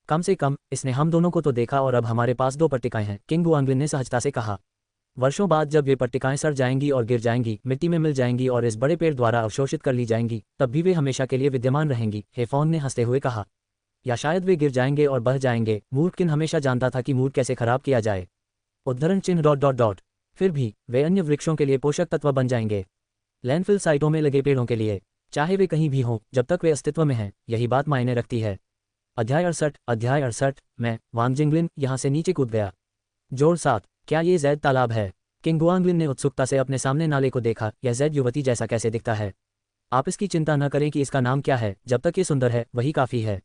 S1: कम से कम इसने हम दोनों को तो देखा और अब हमारे पास 2 पट्टिकाएं हैं, किंग गुआंगलिन ने सहजता से कहा। वर्षों बाद जब ये पट्टिकाएं सड़ जाएंगी और गिर जाएंगी, मिट्टी में मिल जाएंगी और इस बड़े पेड़ द्वारा अवशोषित कर ली जाएंगी, तब भी वे हमेशा के लिए विद्यमान रहेंगी, हे फॉन ने हंसते हुए कहा। या शायद वे गिर जाएंगे और बह जाएंगे। मूर्ख किन हमेशा जानता था कि मूड कैसे खराब किया जाए। उद्धरण चिन्ह ... फिर भी वे अन्य वृक्षों के लिए पोषक तत्व बन जाएंगे। लैंडफिल साइटों में लगे पेड़ों के लिए, चाहे वे कहीं भी हों, जब तक वे अस्तित्व में हैं, यही बात मायने रखती है। अध्याय 68। मैं वांग जिंगलिन यहाँ से नीचे कूद गया। जोड़ 7। क्या ये जैद तालाब है? किंग गुआंगलिन ने उत्सुकता से अपने सामने नाले को देखा। यह जैद युवती जैसा कैसे दिखता है? आप इसकी चिंता न करें कि इसका नाम क्या है, जब तक ये सुंदर है वही काफ़ी है।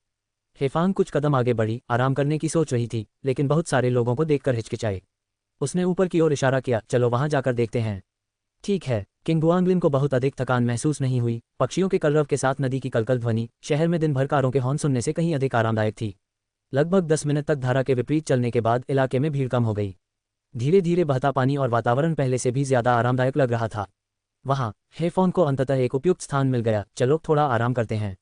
S1: हेफांग कुछ कदम आगे बढ़ी, आराम करने की सोच रही थी, लेकिन बहुत सारे लोगों को देखकर हिचकिचाई। उसने ऊपर की ओर इशारा किया, चलो वहां जाकर देखते हैं। ठीक है। किंग गुआंगलिन को बहुत अधिक थकान महसूस नहीं हुई। पक्षियों के कलरव के साथ नदी की कलकल ध्वनि शहर में दिन भर कारों के हॉर्न सुनने से कहीं अधिक आरामदायक थी। लगभग 10 मिनट तक धारा के विपरीत चलने के बाद इलाके में भीड़ कम हो गई। धीरे धीरे बहता पानी और वातावरण पहले से भी ज्यादा आरामदायक लग रहा था। वहां हेफॉन को अंततः एक उपयुक्त स्थान मिल गया। चलो थोड़ा आराम करते हैं।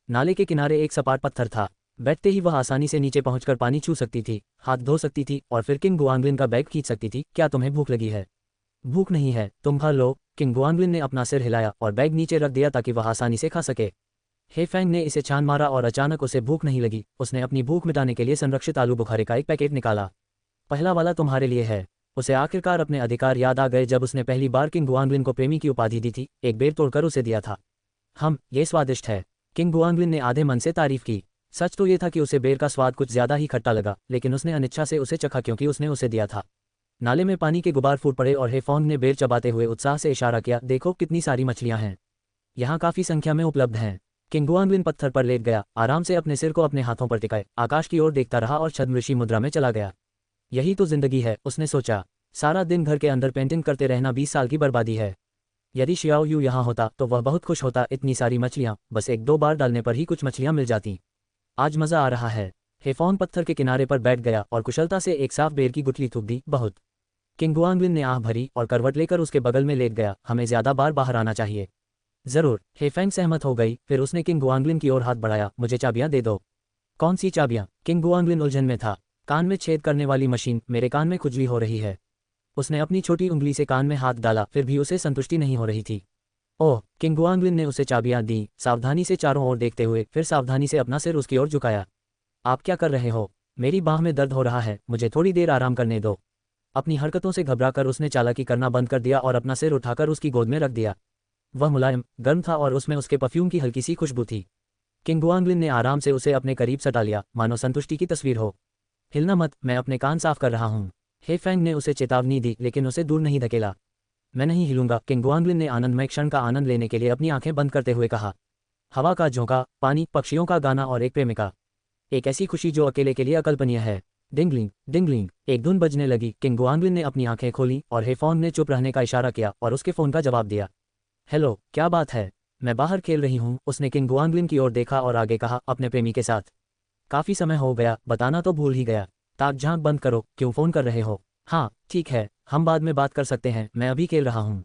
S1: नाले के किनारे एक सपाट पत्थर था। बैठते ही वह आसानी से नीचे पहुंचकर पानी छू सकती थी, हाथ धो सकती थी और फिर किंग गुआंगलिन का बैग खींच सकती थी। क्या तुम्हें भूख लगी है? भूख नहीं है, तुम भर लो। किंग गुआंगलिन ने अपना सिर हिलाया और बैग नीचे रख दिया ताकि वह आसानी से खा सके। हेफैंग ने इसे छान मारा और अचानक उसे भूख नहीं लगी। उसने अपनी भूख मिटाने के लिए संरक्षित आलू बुखारे का एक पैकेट निकाला। पहला वाला तुम्हारे लिए है। उसे आखिरकार अपने अधिकार याद आ गए जब उसने पहली बार किंग गुआंगलिन को प्रेमी की उपाधि दी थी। एक बेर तोड़कर उसे दिया था। ये स्वादिष्ट है। किंग गुआंगलिन ने आधे मन से तारीफ की। सच तो ये था कि उसे बेर का स्वाद कुछ ज्यादा ही खट्टा लगा, लेकिन उसने अनिच्छा से उसे चखा क्योंकि उसने उसे दिया था। नाले में पानी के गुबार फूट पड़े और हेफॉन्ग ने बेर चबाते हुए उत्साह से इशारा किया, देखो कितनी सारी मछलियां हैं। यहाँ काफी संख्या में उपलब्ध हैं। किंग गुआंगलिन पत्थर पर लेट गया, आराम से अपने सिर को अपने हाथों पर टिकाए, आकाश की ओर देखता रहा और छद्मऋषि मुद्रा में चला गया। यही तो जिंदगी है, उसने सोचा। सारा दिन घर के अंदर पेंटिंग करते रहना 20 साल की बर्बादी है। यदि शियाओ यू यहाँ होता तो वह बहुत खुश होता। इतनी सारी मछलियाँ, बस 1-2 बार डालने पर ही कुछ मछलियाँ मिल जाती। आज मजा आ रहा है। हेफॉन पत्थर के किनारे पर बैठ गया और कुशलता से एक साफ बेर की गुठली थूक दी। बहुत। किंग गुआंगलिन ने आह भरी और करवट लेकर उसके बगल में लेट गया। हमें ज्यादा बार बाहर आना चाहिए। जरूर। हेफेंग सहमत हो गई। फिर उसने किंग गुआंगलिन की ओर हाथ बढ़ाया, मुझे चाबियां दे दो। कौन सी चाबियां? किंग गुआंगलिन उलझन में था। कान में छेद करने वाली मशीन, मेरे कान में खुजली हो रही है। उसने अपनी छोटी उंगली से कान में हाथ डाला, फिर भी उसे संतुष्टि नहीं हो रही थी। ओह। किंग गुआंगलिन ने उसे चाबियां दी, सावधानी से चारों ओर देखते हुए, फिर सावधानी से अपना सिर उसकी ओर झुकाया। आप क्या कर रहे हो? मेरी बाह में दर्द हो रहा है, मुझे थोड़ी देर आराम करने दो। अपनी हरकतों से घबराकर उसने चालाकी करना बंद कर दिया और अपना सिर उठाकर उसकी गोद में रख दिया। वह मुलायम, गर्म था और उसमें उसके परफ्यूम की हल्की सी खुशबू थी। किंग गुआंगलिन ने आराम से उसे अपने करीब सटा लिया, मानो संतुष्टि की तस्वीर हो। हिलना मत, मैं अपने कान साफ कर रहा हूँ। हे फैंग ने उसे चेतावनी दी, लेकिन उसे दूर नहीं धकेला। मैं नहीं हिलूंगा, किंग गुआंगलिन ने आनंदमय क्षण का आनंद लेने के लिए अपनी आंखें बंद करते हुए कहा। हवा का झोंका, पानी, पक्षियों का गाना और एक प्रेमिका। एक ऐसी खुशी जो अकेले के लिए अकल्पनीय है। डिंगलिंग डिंगलिंग, एक धुन बजने लगी। किंग गुआंगलिन ने अपनी आंखें खोली और हेफॉन ने चुप रहने का इशारा किया और उसके फ़ोन का जवाब दिया। हेलो, क्या बात है? मैं बाहर खेल रही हूँ, उसने किंग गुआंगलिन की ओर देखा और आगे कहा, अपने प्रेमी के साथ। काफ़ी समय हो गया, बताना तो भूल ही गया। ताक झांक बंद करो, क्यों फ़ोन कर रहे हो? हाँ ठीक है, हम बाद में बात कर सकते हैं, मैं अभी खेल रहा हूँ।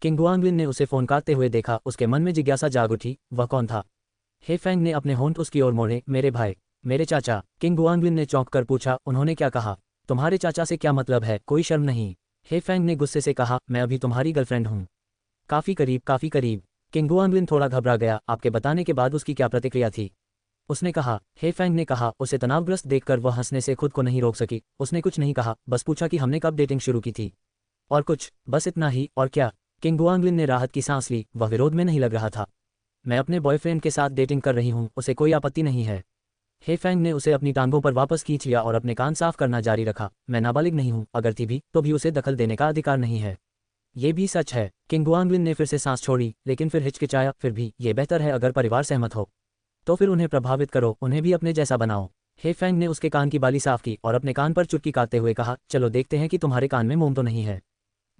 S1: किंग गुआंगलिन ने उसे फ़ोन काटते हुए देखा। उसके मन में जिज्ञासा जाग उठी, वह कौन था? हे फैंग ने अपने होंठ उसकी ओर मोड़े। मेरे भाई, मेरे चाचा। किंग गुआंगलिन ने चौंक कर पूछा, उन्होंने क्या कहा? तुम्हारे चाचा से क्या मतलब है? कोई शर्म नहीं? हे फैंग ने गुस्से से कहा, मैं अभी तुम्हारी गर्लफ्रेंड हूँ। काफ़ी करीब, काफ़ी करीब। किंग गुआंगलिन थोड़ा घबरा गया। आपके बताने के बाद उसकी क्या प्रतिक्रिया थी? उसने कहा। हे फैंग ने कहा। उसे तनावग्रस्त देखकर वह हंसने से खुद को नहीं रोक सकी। उसने कुछ नहीं कहा, बस पूछा कि हमने कब डेटिंग शुरू की थी। और कुछ, बस इतना ही। और क्या? किंग गुआंगलिन ने राहत की सांस ली, वह विरोध में नहीं लग रहा था। मैं अपने बॉयफ्रेंड के साथ डेटिंग कर रही हूँ, उसे कोई आपत्ति नहीं है। हे फैंग ने उसे अपनी टांगों पर वापस खींच लिया और अपने कान साफ करना जारी रखा। मैं नाबालिग नहीं हूँ, अगर थी भी तो भी उसे दखल देने का अधिकार नहीं है। ये भी सच है। किंग गुआंगलिन ने फिर से सांस छोड़ी, लेकिन फिर हिचकिचाया। फिर भी ये बेहतर है अगर परिवार सहमत हो। तो फिर उन्हें प्रभावित करो, उन्हें भी अपने जैसा बनाओ। हे फैंग ने उसके कान की बाली साफ की और अपने कान पर चुटकी काटते हुए कहा, चलो देखते हैं कि तुम्हारे कान में मोम तो नहीं है।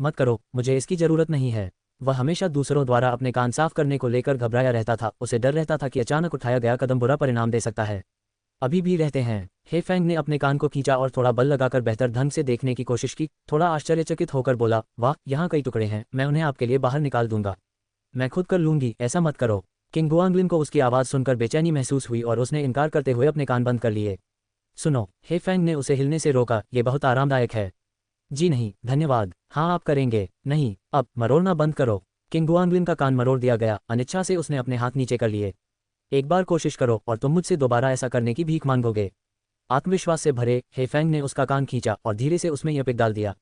S1: मत करो, मुझे इसकी जरूरत नहीं है। वह हमेशा दूसरों द्वारा अपने कान साफ करने को लेकर घबराया रहता था। उसे डर रहता था कि अचानक उठाया गया कदम बुरा परिणाम दे सकता है। अभी भी रहते हैं। हे फैंग ने अपने कान को खींचा और थोड़ा बल लगाकर बेहतर ढंग से देखने की कोशिश की। थोड़ा आश्चर्यचकित होकर बोला, वाह, यहाँ कई टुकड़े हैं, मैं उन्हें आपके लिए बाहर निकाल दूंगा। मैं खुद कर लूंगी, ऐसा मत करो। किंग गुआंगलिन को उसकी आवाज़ सुनकर बेचैनी महसूस हुई और उसने इनकार करते हुए अपने कान बंद कर लिए। सुनो, हे फैंग ने उसे हिलने से रोका, ये बहुत आरामदायक है। जी नहीं, धन्यवाद। हाँ आप करेंगे? नहीं, अब मरोड़ना बंद करो। किंग गुआंगलिन का कान मरोड़ दिया गया। अनिच्छा से उसने अपने हाथ नीचे कर लिए। एक बार कोशिश करो और तुम मुझसे दोबारा ऐसा करने की भीख मांगोगे। आत्मविश्वास से भरे हे फैंग ने उसका कान खींचा और धीरे से उसमें यह पिक डाल दिया।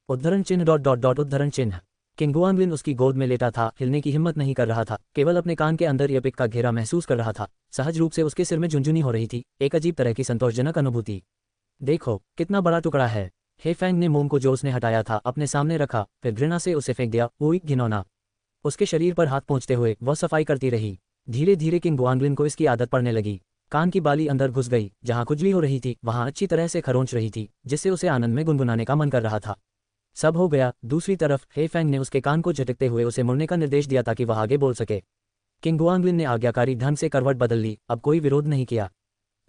S1: उद्धरण चिन्ह डॉट डॉट डॉट उद्धरण चिन्ह। किंग गुआंगलिन उसकी गोद में लेटा था, हिलने की हिम्मत नहीं कर रहा था, केवल अपने कान के अंदर यह पिक का घेरा महसूस कर रहा था। सहज रूप से उसके सिर में झुंझुनी हो रही थी, एक अजीब तरह की संतोषजनक अनुभूति। देखो कितना बड़ा टुकड़ा है। हे फैंग ने मोम को जो उसने हटाया था अपने सामने रखा, फिर घृणा से उसे फेंक दिया। वो घिनौना। उसके शरीर पर हाथ पहुंचते हुए वह सफाई करती रही। धीरे धीरे किंग गुआंगलिन को इसकी आदत पड़ने लगी। कान की बाली अंदर घुस गई, जहां खुजली हो रही थी वहां अच्छी तरह से खरोंच रही थी, जिससे उसे आनंद में गुनगुनाने का मन कर रहा था। सब हो गया। दूसरी तरफ हे फैंग ने उसके कान को झटकते हुए उसे मुड़ने का निर्देश दिया ताकि वह आगे बोल सके। किंग गुआंगलिन ने आज्ञाकारी ढंग से करवट बदल ली, अब कोई विरोध नहीं किया।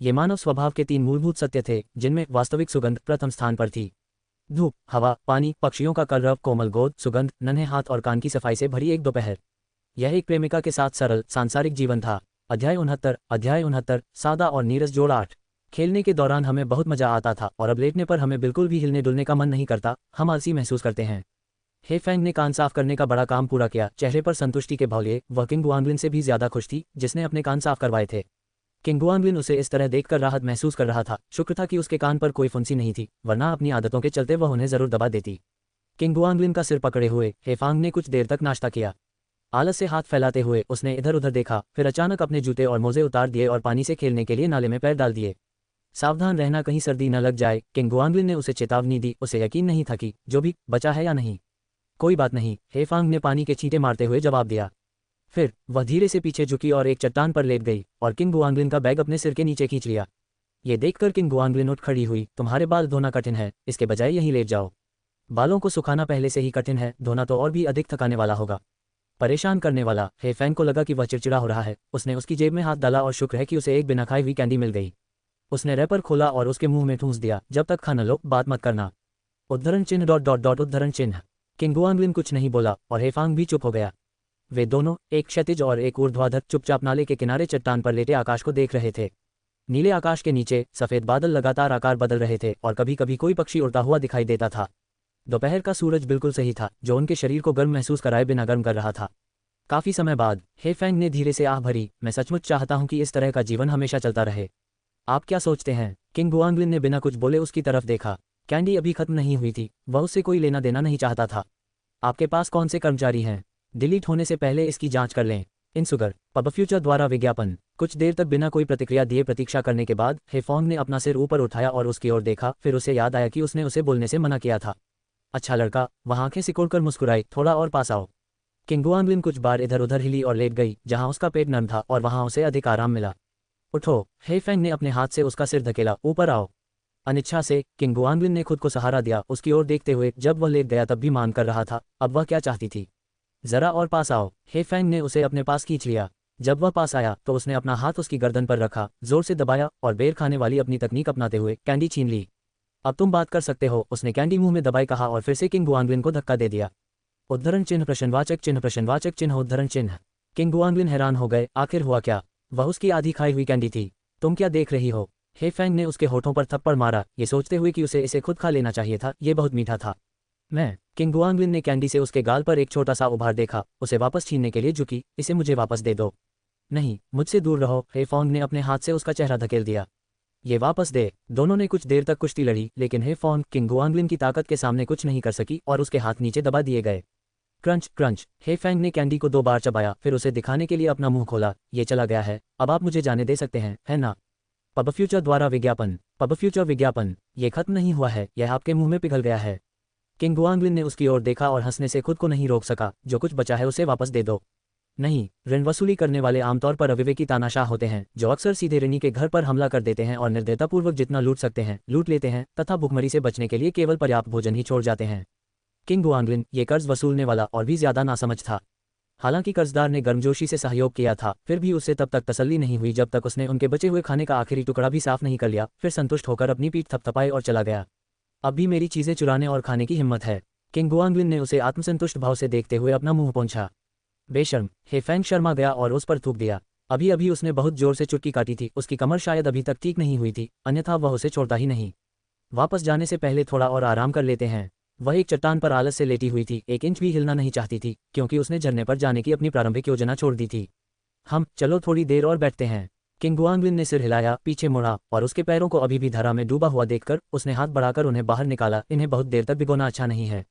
S1: ये मानव स्वभाव के 3 मूलभूत सत्य थे, जिनमें वास्तविक सुगंध प्रथम स्थान पर थी। धूप, हवा, पानी, पक्षियों का कलरव, कोमल गोद, सुगंध, नन्हे हाथ और कान की सफाई से भरी एक दोपहर। यह एक प्रेमिका के साथ सरल सांसारिक जीवन था। अध्याय 69, सादा और नीरस जोड़ 8। खेलने के दौरान हमें बहुत मजा आता था और अब लेटने पर हमें बिल्कुल भी हिलने डुलने का मन नहीं करता, हम आलसी महसूस करते हैं। हे फैंग ने कान साफ करने का बड़ा काम पूरा किया, चेहरे पर संतुष्टि के भाव लिए। वह किंग गुआंगलिन से भी ज्यादा खुश थी, जिसने अपने कान साफ करवाए थे। किंग गुआंगलिन उसे इस तरह देखकर राहत महसूस कर रहा था। शुक्र था कि उसके कान पर कोई फुंसी नहीं थी, वरना अपनी आदतों के चलते वह उन्हें जरूर दबा देती। किंग गुआंगलिन का सिर पकड़े हुए हे फैंग ने कुछ देर तक नाश्ता किया। आलस से हाथ फैलाते हुए उसने इधर उधर देखा, फिर अचानक अपने जूते और मोजे उतार दिए और पानी से खेलने के लिए नाले में पैर डाल दिए। सावधान रहना, कहीं सर्दी न लग जाए, किंग गुआंगलिन ने उसे चेतावनी दी। उसे यकीन नहीं था कि जो भी बचा है या नहीं। कोई बात नहीं, हे फैंग ने पानी के छींटे मारते हुए जवाब दिया। फिर वह धीरे से पीछे झुकी और एक चट्टान पर लेट गई और किंग गुआंगलिन का बैग अपने सिर के नीचे खींच लिया। ये देखकर किंग गुआंगलिन उठ खड़ी हुई। तुम्हारे बाल धोना कठिन है, इसके बजाय यहीं लेट जाओ। बालों को सुखाना पहले से ही कठिन है, धोना तो और भी अधिक थकाने वाला होगा, परेशान करने वाला। हे फैंग को लगा कि वह चिड़चिड़ा हो रहा है। उसने उसकी जेब में हाथ डाला और शुक्र है कि उसे एक बिना खाई हुई कैंडी मिल गई। उसने रैपर खोला और उसके मुंह में ठूंस दिया। जब तक खा न लो बात मत करना। उद्धरण चिन्ह डॉट डॉट डॉट उद्धरण चिन्ह। किंग गुआंगलिन कुछ नहीं बोला और हे फैंग भी चुप हो गया। वे दोनों, एक क्षैतिज और एक ऊर्ध्वाधर, चुपचाप नाले के किनारे चट्टान पर लेटे आकाश को देख रहे थे। नीले आकाश के नीचे सफेद बादल लगातार आकार बदल रहे थे और कभी कभी कोई पक्षी उड़ता हुआ दिखाई देता था। दोपहर का सूरज बिल्कुल सही था, जो उनके शरीर को गर्म महसूस कराए बिना गर्म कर रहा था। काफी समय बाद हे फैंग ने धीरे से आह भरी। मैं सचमुच चाहता हूं कि इस तरह का जीवन हमेशा चलता रहे। आप क्या सोचते हैं? किंग गुआंगलिन ने बिना कुछ बोले उसकी तरफ देखा। कैंडी अभी खत्म नहीं हुई थी, वह उससे कोई लेना देना नहीं चाहता था। आपके पास कौन से कर्मचारी हैं? डिलीट होने से पहले इसकी जांच कर लें। इनसुगर पब फ्यूचर द्वारा विज्ञापन। कुछ देर तक बिना कोई प्रतिक्रिया दिए प्रतीक्षा करने के बाद हेफोंग ने अपना सिर ऊपर उठाया और उसकी ओर देखा। फिर उसे याद आया कि उसने उसे बोलने से मना किया था। अच्छा लड़का, वह आंखें सिकोड़कर मुस्कुराई। थोड़ा और पास आओ। किंग गुआंगलिन कुछ बार इधर उधर हिली और लेट गई, जहां उसका पेट नर्म था और वहां उसे अधिक आराम मिला। उठो। हेफेंग ने अपने हाथ से उसका सिर धकेला। ऊपर आओ। अनिच्छा से किंग गुआंगलिन ने खुद को सहारा दिया, उसकी ओर देखते हुए। जब वह लेट गया तब भी मान कर रहा था। अब वह क्या चाहती थी? जरा और पास आओ। हेफेंग ने उसे अपने पास खींच लिया। जब वह पास आया तो उसने अपना हाथ उसकी गर्दन पर रखा, जोर से दबाया और बेर खाने वाली अपनी तकनीक अपनाते हुए कैंडी छीन ली। अब तुम बात कर सकते हो, उसने कैंडी मुंह में दबाई कहा और फिर से किंग गुआंगलिन को धक्का दे दिया। उद्धरण चिन्ह प्रश्नवाचक चिन्ह उद्धरण चिन्ह। किंग गुआंगलिन हैरान हो गए। आखिर हुआ क्या? वह उसकी आधी खाई हुई कैंडी थी। तुम क्या देख रही हो? हेफेंग ने उसके होठों पर थप्पड़ मारा, ये सोचते हुए कि उसे इसे खुद खा लेना चाहिए था, ये बहुत मीठा था। मैं। किंग गुआंगलिन ने कैंडी से उसके गाल पर एक छोटा सा उभार देखा, उसे वापस छीनने के लिए झुकी। इसे मुझे वापस दे दो। नहीं, मुझसे दूर रहो। हेफोंग ने अपने हाथ से उसका चेहरा धकेल दिया। ये वापस दे। दोनों ने कुछ देर तक कुश्ती लड़ी, लेकिन हेफोंग किंग गुआंगलिन की ताकत के सामने कुछ नहीं कर सकी और उसके हाथ नीचे दबा दिए गए। Crunch crunch. हेफेंग ने कैंडी को 2 बार चबाया, फिर उसे दिखाने के लिए अपना मुंह खोला। ये चला गया है, अब आप मुझे जाने दे सकते हैं, है ना? पब फ्यूचर द्वारा विज्ञापन। पब फ्यूचर विज्ञापन। ये खत्म नहीं हुआ है, यह आपके मुंह में पिघल गया है। किंग गुआंगलिन ने उसकी ओर देखा और हंसने से खुद को नहीं रोक सका। जो कुछ बचा है उसे वापस दे दो। नहीं, ऋण वसूली करने वाले आमतौर पर अविवेकी तानाशाह होते हैं, जो अक्सर सीधे ऋणी के घर पर हमला कर देते हैं और निर्दयतापूर्वक जितना लूट सकते हैं लूट लेते हैं, तथा भुखमरी से बचने के लिए केवल पर्याप्त भोजन ही छोड़ जाते हैं। किंग गुआंगलिन ये कर्ज वसूलने वाला और भी ज्यादा नासमझ था। हालांकि कर्जदार ने गर्मजोशी से सहयोग किया था, फिर भी उसे तब तक तसल्ली नहीं हुई जब तक उसने उनके बचे हुए खाने का आखिरी टुकड़ा भी साफ नहीं कर लिया। फिर संतुष्ट होकर अपनी पीठ थपथपाई और चला गया। अब भी मेरी चीजें चुराने और खाने की हिम्मत है? किंग गुआंगलिन ने उसे आत्मसंतुष्ट भाव से देखते हुए अपना मुंह पोंछा। बेशर्म। हेफेंग शर्मा गया और उस पर थूक दिया। अभी अभी उसने बहुत जोर से चुटकी काटी थी, उसकी कमर शायद अभी तक ठीक नहीं हुई थी, अन्यथा वह उसे छोड़ता ही नहीं। वापस जाने से पहले थोड़ा और आराम कर लेते हैं। वह एक चट्टान पर आलस से लेटी हुई थी, 1 इंच भी हिलना नहीं चाहती थी, क्योंकि उसने झरने पर जाने की अपनी प्रारंभिक योजना छोड़ दी थी। हम चलो थोड़ी देर और बैठते हैं। किंग गुआंगलिन ने सिर हिलाया, पीछे मुड़ा और उसके पैरों को अभी भी धारा में डूबा हुआ देखकर उसने हाथ बढ़ाकर उन्हें बाहर निकाला। इन्हें बहुत देर तक भिगोना अच्छा नहीं है।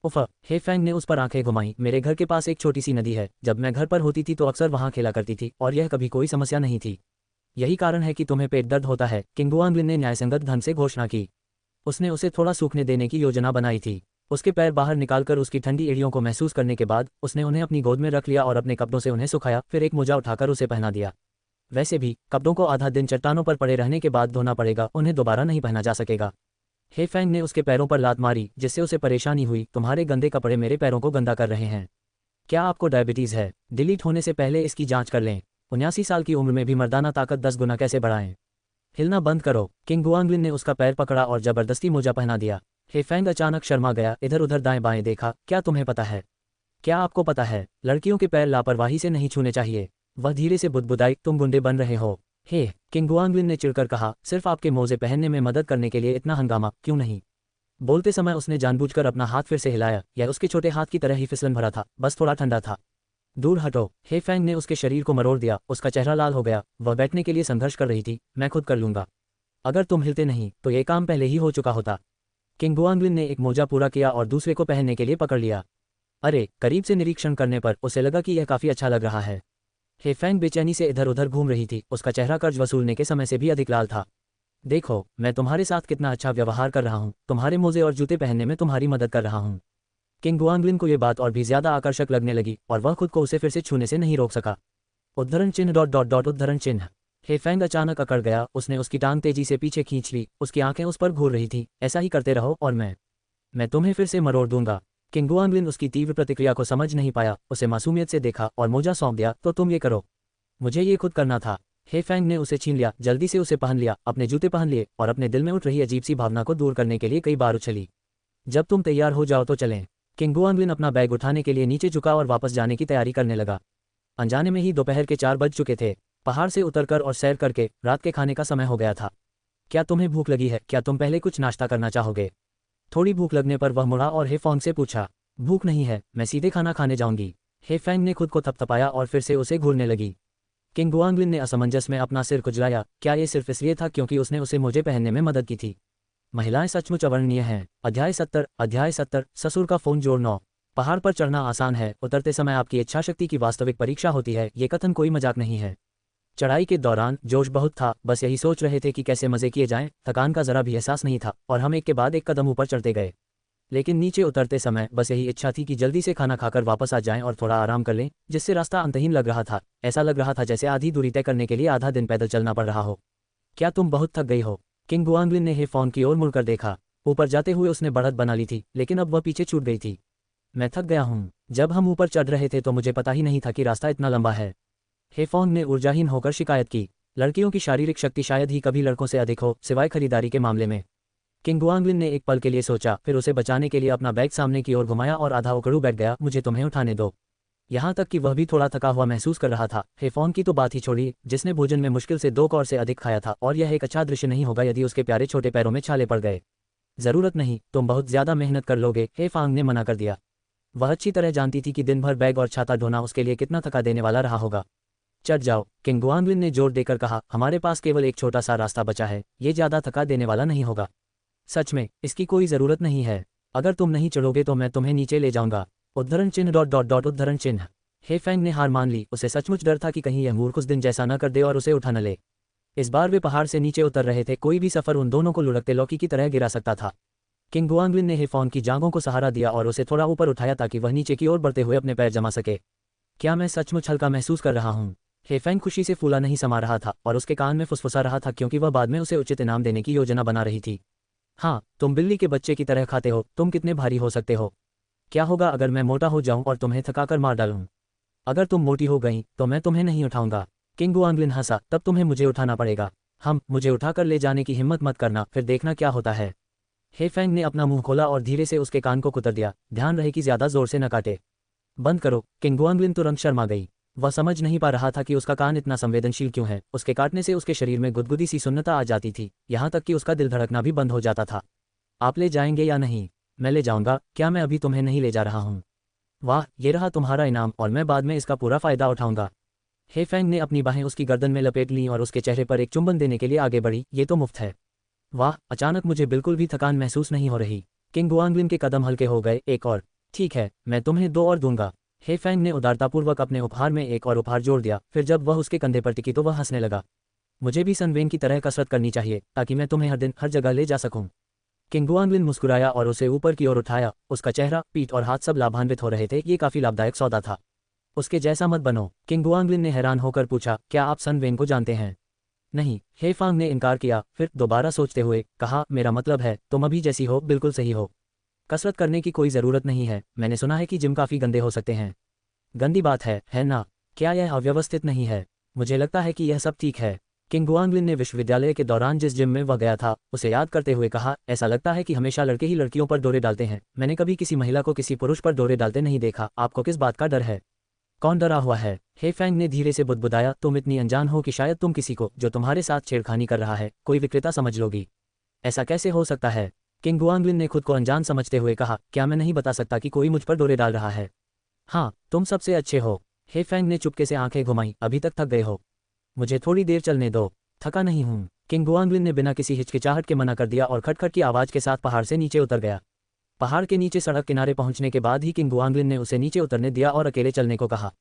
S1: उफ। हेफेंग ने उस पर आंखें घुमाई। मेरे घर के पास एक छोटी सी नदी है, जब मैं घर पर होती थी तो अक्सर वहां खेला करती थी और यह कभी कोई समस्या नहीं थी। यही कारण है कि तुम्हें पेट दर्द होता है, किंग गुआंगलिन ने न्यायसंगत ढंग से घोषणा की। उसने उसे थोड़ा सूखने देने की योजना बनाई थी। उसके पैर बाहर निकालकर उसकी ठंडी एड़ियों को महसूस करने के बाद उसने उन्हें अपनी गोद में रख लिया और अपने कपड़ों से उन्हें सुखाया, फिर एक मोजा उठाकर उसे पहना दिया। वैसे भी कपड़ों को आधा दिन चट्टानों पर पड़े रहने के बाद धोना पड़ेगा, उन्हें दोबारा नहीं पहना जा सकेगा। हेफेंग ने उसके पैरों पर लात मारी, जिससे उसे परेशानी हुई। तुम्हारे गंदे कपड़े मेरे पैरों को गंदा कर रहे हैं। क्या आपको डायबिटीज़ है? डिलीट होने से पहले इसकी जांच कर लें। 79 साल की उम्र में भी मर्दाना ताकत 10 गुना कैसे बढ़ाएं? हिलना बंद करो। किंग गुआंगलिन ने उसका पैर पकड़ा और जबरदस्ती मोजा पहना दिया। हेफेंग अचानक शर्मा गया, इधर उधर दाएं बाएं देखा। क्या तुम्हें पता है? क्या आपको पता है, लड़कियों के पैर लापरवाही से नहीं छूने चाहिए? वह धीरे से बुदबुदाई। तुम गुंडे बन रहे हो। हे, किंग गुआंगलिन ने चिढ़कर कहा, सिर्फ आपके मोजे पहनने में मदद करने के लिए इतना हंगामा क्यों नहीं? बोलते समय उसने जानबूझकर अपना हाथ फिर से हिलाया। यह उसके छोटे हाथ की तरह ही फिसलन भरा था, बस थोड़ा ठंडा था। दूर हटो। हेफेंग ने उसके शरीर को मरोड़ दिया। उसका चेहरा लाल हो गया। वह बैठने के लिए संघर्ष कर रही थी। मैं खुद कर लूंगा। अगर तुम हिलते नहीं तो ये काम पहले ही हो चुका होता। किंग गुआंगलिन ने एक मोजा पूरा किया और दूसरे को पहनने के लिए पकड़ लिया। अरे, करीब से निरीक्षण करने पर उसे लगा कि यह काफी अच्छा लग रहा है। हेफेंग बेचैनी से इधर उधर घूम रही थी, उसका चेहरा कर्ज वसूलने के समय से भी अधिक लाल था। देखो, मैं तुम्हारे साथ कितना अच्छा व्यवहार कर रहा हूँ, तुम्हारे मोजे और जूते पहनने में तुम्हारी मदद कर रहा हूँ। किंग गुआंगलिन को यह बात और भी ज्यादा आकर्षक लगने लगी और वह खुद को उसे फिर से छूने से नहीं रोक सका। उद्धरण चिन्ह ... उद्धरण चिन्ह। हेफेंग अचानक अकड़ गया। उसने उसकी टांग तेजी से पीछे खींच ली। उसकी आंखें उस पर घूर रही थी। ऐसा ही करते रहो और मैं तुम्हें फिर से मरोड़ दूंगा। किंग गुआंगलिन उसकी तीव्र प्रतिक्रिया को समझ नहीं पाया, उसे मासूमियत से देखा और मोजा सौंप दिया। तो तुम ये करो। मुझे ये खुद करना था। हेफेंग ने उसे छीन लिया, जल्दी से उसे पहन लिया, अपने जूते पहन लिए और अपने दिल में उठ रही अजीब सी भावना को दूर करने के लिए कई बार उछली। जब तुम तैयार हो जाओ तो चलें। किंग गुआंगलिन अपना बैग उठाने के लिए नीचे झुका और वापस जाने की तैयारी करने लगा। अनजाने में ही दोपहर के 4 बज चुके थे। पहाड़ से उतरकर और सैर करके रात के खाने का समय हो गया था। क्या तुम्हें भूख लगी है? क्या तुम पहले कुछ नाश्ता करना चाहोगे? थोड़ी भूख लगने पर वह मुड़ा और हेफेंग से पूछा। भूख नहीं है, मैं सीधे खाना खाने जाऊंगी। हेफेंग ने खुद को थपथपाया और फिर से उसे घूरने लगी। किंग गुआंगलिन ने असमंजस में अपना सिर खुजलाया। क्या ये सिर्फ इसलिए था क्योंकि उसने उसे मोजे पहनने में मदद की थी? महिलाएं सचमुच अवर्णनीय हैं। अध्याय 70 ससुर का फोन जोड़ 9। पहाड़ पर चढ़ना आसान है, उतरते समय आपकी इच्छाशक्ति की वास्तविक परीक्षा होती है। ये कथन कोई मजाक नहीं है। चढ़ाई के दौरान जोश बहुत था, बस यही सोच रहे थे कि कैसे मजे किए जाएं। थकान का जरा भी एहसास नहीं था और हम एक के बाद एक कदम ऊपर चढ़ते गए। लेकिन नीचे उतरते समय बस यही इच्छा थी कि जल्दी से खाना खाकर वापस आ जाएं और थोड़ा आराम कर लें, जिससे रास्ता अंतहीन लग रहा था। ऐसा लग रहा था जैसे आधी दूरी तय करने के लिए आधा दिन पैदल चलना पड़ रहा हो। क्या तुम बहुत थक गई हो? किंग गुआंगलिन ने हेफॉन की ओर मुड़कर देखा। ऊपर जाते हुए उसने बढ़त बना ली थी, लेकिन अब वह पीछे छूट गई थी। मैं थक गया हूँ। जब हम ऊपर चढ़ रहे थे तो मुझे पता ही नहीं था कि रास्ता इतना लंबा है। हेफॉन ने ऊर्जाहीन होकर शिकायत की। लड़कियों की शारीरिक शक्ति शायद ही कभी लड़कों से अधिक हो, सिवाय खरीदारी के मामले में। किंग गुआंगलिन ने एक पल के लिए सोचा, फिर उसे बचाने के लिए अपना बैग सामने की ओर घुमाया और आधा उकड़ू बैठ गया। मुझे तुम्हें उठाने दो। यहाँ तक कि वह भी थोड़ा थका हुआ महसूस कर रहा था। हेफॉन की तो बात ही छोड़ी, जिसने भोजन में मुश्किल से 2 कौर से अधिक खाया था, और यह एक अच्छा दृश्य नहीं होगा यदि उसके प्यारे छोटे पैरों में छाले पड़ गए। जरूरत नहीं, तुम बहुत ज्यादा मेहनत कर लोगे, हेफांग ने मना कर दिया। वह अच्छी तरह जानती थी कि दिन भर बैग और छाता ढोना उसके लिए कितना थका देने वाला रहा होगा। चढ़ जाओ, किंग गुआंगलिन ने जोर देकर कहा। हमारे पास केवल एक छोटा सा रास्ता बचा है, ये ज्यादा थका देने वाला नहीं होगा। सच में, इसकी कोई जरूरत नहीं है। अगर तुम नहीं चढ़ोगे तो मैं तुम्हें नीचे ले जाऊंगा। उद्धरण चिन्ह डॉट डॉट डॉट उद्धरण चिन्ह। हेफेंग ने हार मान ली। उसे सचमुच डर था कि कहीं यह मूर्ख उस दिन जैसा न कर दे और उसे उठा न ले। इस बार वे पहाड़ से नीचे उतर रहे थे। कोई भी सफर उन दोनों को लुढ़कते लौकी की तरह गिरा सकता था। किंग गुआंगलिन ने हेफॉन की जांघों को सहारा दिया और उसे थोड़ा ऊपर उठाया ताकि वह नीचे की ओर बढ़ते हुए अपने पैर जमा सके। क्या मैं सचमुच हल्का महसूस कर रहा हूँ? हेफेंग खुशी से फूला नहीं समा रहा था और उसके कान में फुसफुसा रहा था, क्योंकि वह बाद में उसे उचित इनाम देने की योजना बना रही थी। हाँ, तुम बिल्ली के बच्चे की तरह खाते हो। तुम कितने भारी हो सकते हो? क्या होगा अगर मैं मोटा हो जाऊं और तुम्हें थकाकर मार डालूं? अगर तुम मोटी हो गई तो मैं तुम्हें नहीं उठाऊंगा। किंग गुआंगलिन हंसा। तब तुम्हें मुझे उठाना पड़ेगा। मुझे उठाकर ले जाने की हिम्मत मत करना, फिर देखना क्या होता है। हेफेंग ने अपना मुंह खोला और धीरे से उसके कान को कुतर दिया। ध्यान रहे कि ज्यादा जोर से न काटे। बंद करो। किंग गुआंगलिन तुरंत शर्मा गई। वह समझ नहीं पा रहा था कि उसका कान इतना संवेदनशील क्यों है। उसके काटने से उसके शरीर में गुदगुदी सी सुन्नता आ जाती थी, यहाँ तक कि उसका दिल धड़कना भी बंद हो जाता था। आप ले जाएंगे या नहीं? मैं ले जाऊंगा। क्या मैं अभी तुम्हें नहीं ले जा रहा हूँ? वाह, ये रहा तुम्हारा इनाम और मैं बाद में इसका पूरा फायदा उठाऊंगा। हेफेंग ने अपनी बाहें उसकी गर्दन में लपेट लीं और उसके चेहरे पर एक चुंबन देने के लिए आगे बढ़ी। ये तो मुफ्त है। वाह, अचानक मुझे बिल्कुल भी थकान महसूस नहीं हो रही। किंग गुआंगलिन के कदम हल्के हो गए। एक और। ठीक है, मैं तुम्हें 2 और दूंगा। हेफेंग ने उदारतापूर्वक अपने उपहार में एक और उपहार जोड़ दिया। फिर जब वह उसके कंधे पर टिकी तो वह हंसने लगा। मुझे भी सनवेन की तरह कसरत करनी चाहिए, ताकि मैं तुम्हें हर दिन हर जगह ले जा सकूं। किंग गुआंगलिन मुस्कुराया और उसे ऊपर की ओर उठाया। उसका चेहरा, पीठ और हाथ सब लाभान्वित हो रहे थे। ये काफी लाभदायक सौदा था। उसके जैसा मत बनो। किंग गुआंगलिन ने हैरान होकर पूछा, क्या आप सनवेन को जानते हैं? नहीं, हेफांग ने इनकार किया। फिर दोबारा सोचते हुए कहा, मेरा मतलब है तुम अभी जैसी हो बिल्कुल सही हो। कसरत करने की कोई जरूरत नहीं है। मैंने सुना है कि जिम काफी गंदे हो सकते हैं। गंदी बात है ना? क्या यह अव्यवस्थित नहीं है? मुझे लगता है कि यह सब ठीक है। किंग गुआंगलिन ने विश्वविद्यालय के दौरान जिस जिम में वह गया था उसे याद करते हुए कहा, ऐसा लगता है कि हमेशा लड़के ही लड़कियों पर डोरे डालते हैं। मैंने कभी किसी महिला को किसी पुरुष पर डोरे डालते नहीं देखा। आपको किस बात का डर है? कौन डरा हुआ है? हेफेंग ने धीरे से बुदबुदाया। तुम इतनी अनजान हो कि शायद तुम किसी को जो तुम्हारे साथ छेड़खानी कर रहा है कोई विक्रेता समझ लोगी। ऐसा कैसे हो सकता है? किंग गुआंगलिन ने खुद को अनजान समझते हुए कहा, क्या मैं नहीं बता सकता कि कोई मुझ पर डोरे डाल रहा है? हाँ, तुम सबसे अच्छे हो। हेफेंग ने चुपके से आंखें घुमाई। अभी तक थक गए हो? मुझे थोड़ी देर चलने दो। थका नहीं हूँ। किंग गुआंगलिन ने बिना किसी हिचकिचाहट के मना कर दिया और खटखट की आवाज के साथ पहाड़ से नीचे उतर गया। पहाड़ के नीचे सड़क किनारे पहुंचने के बाद ही किंग गुआंगलिन ने उसे नीचे उतरने दिया और अकेले चलने को कहा।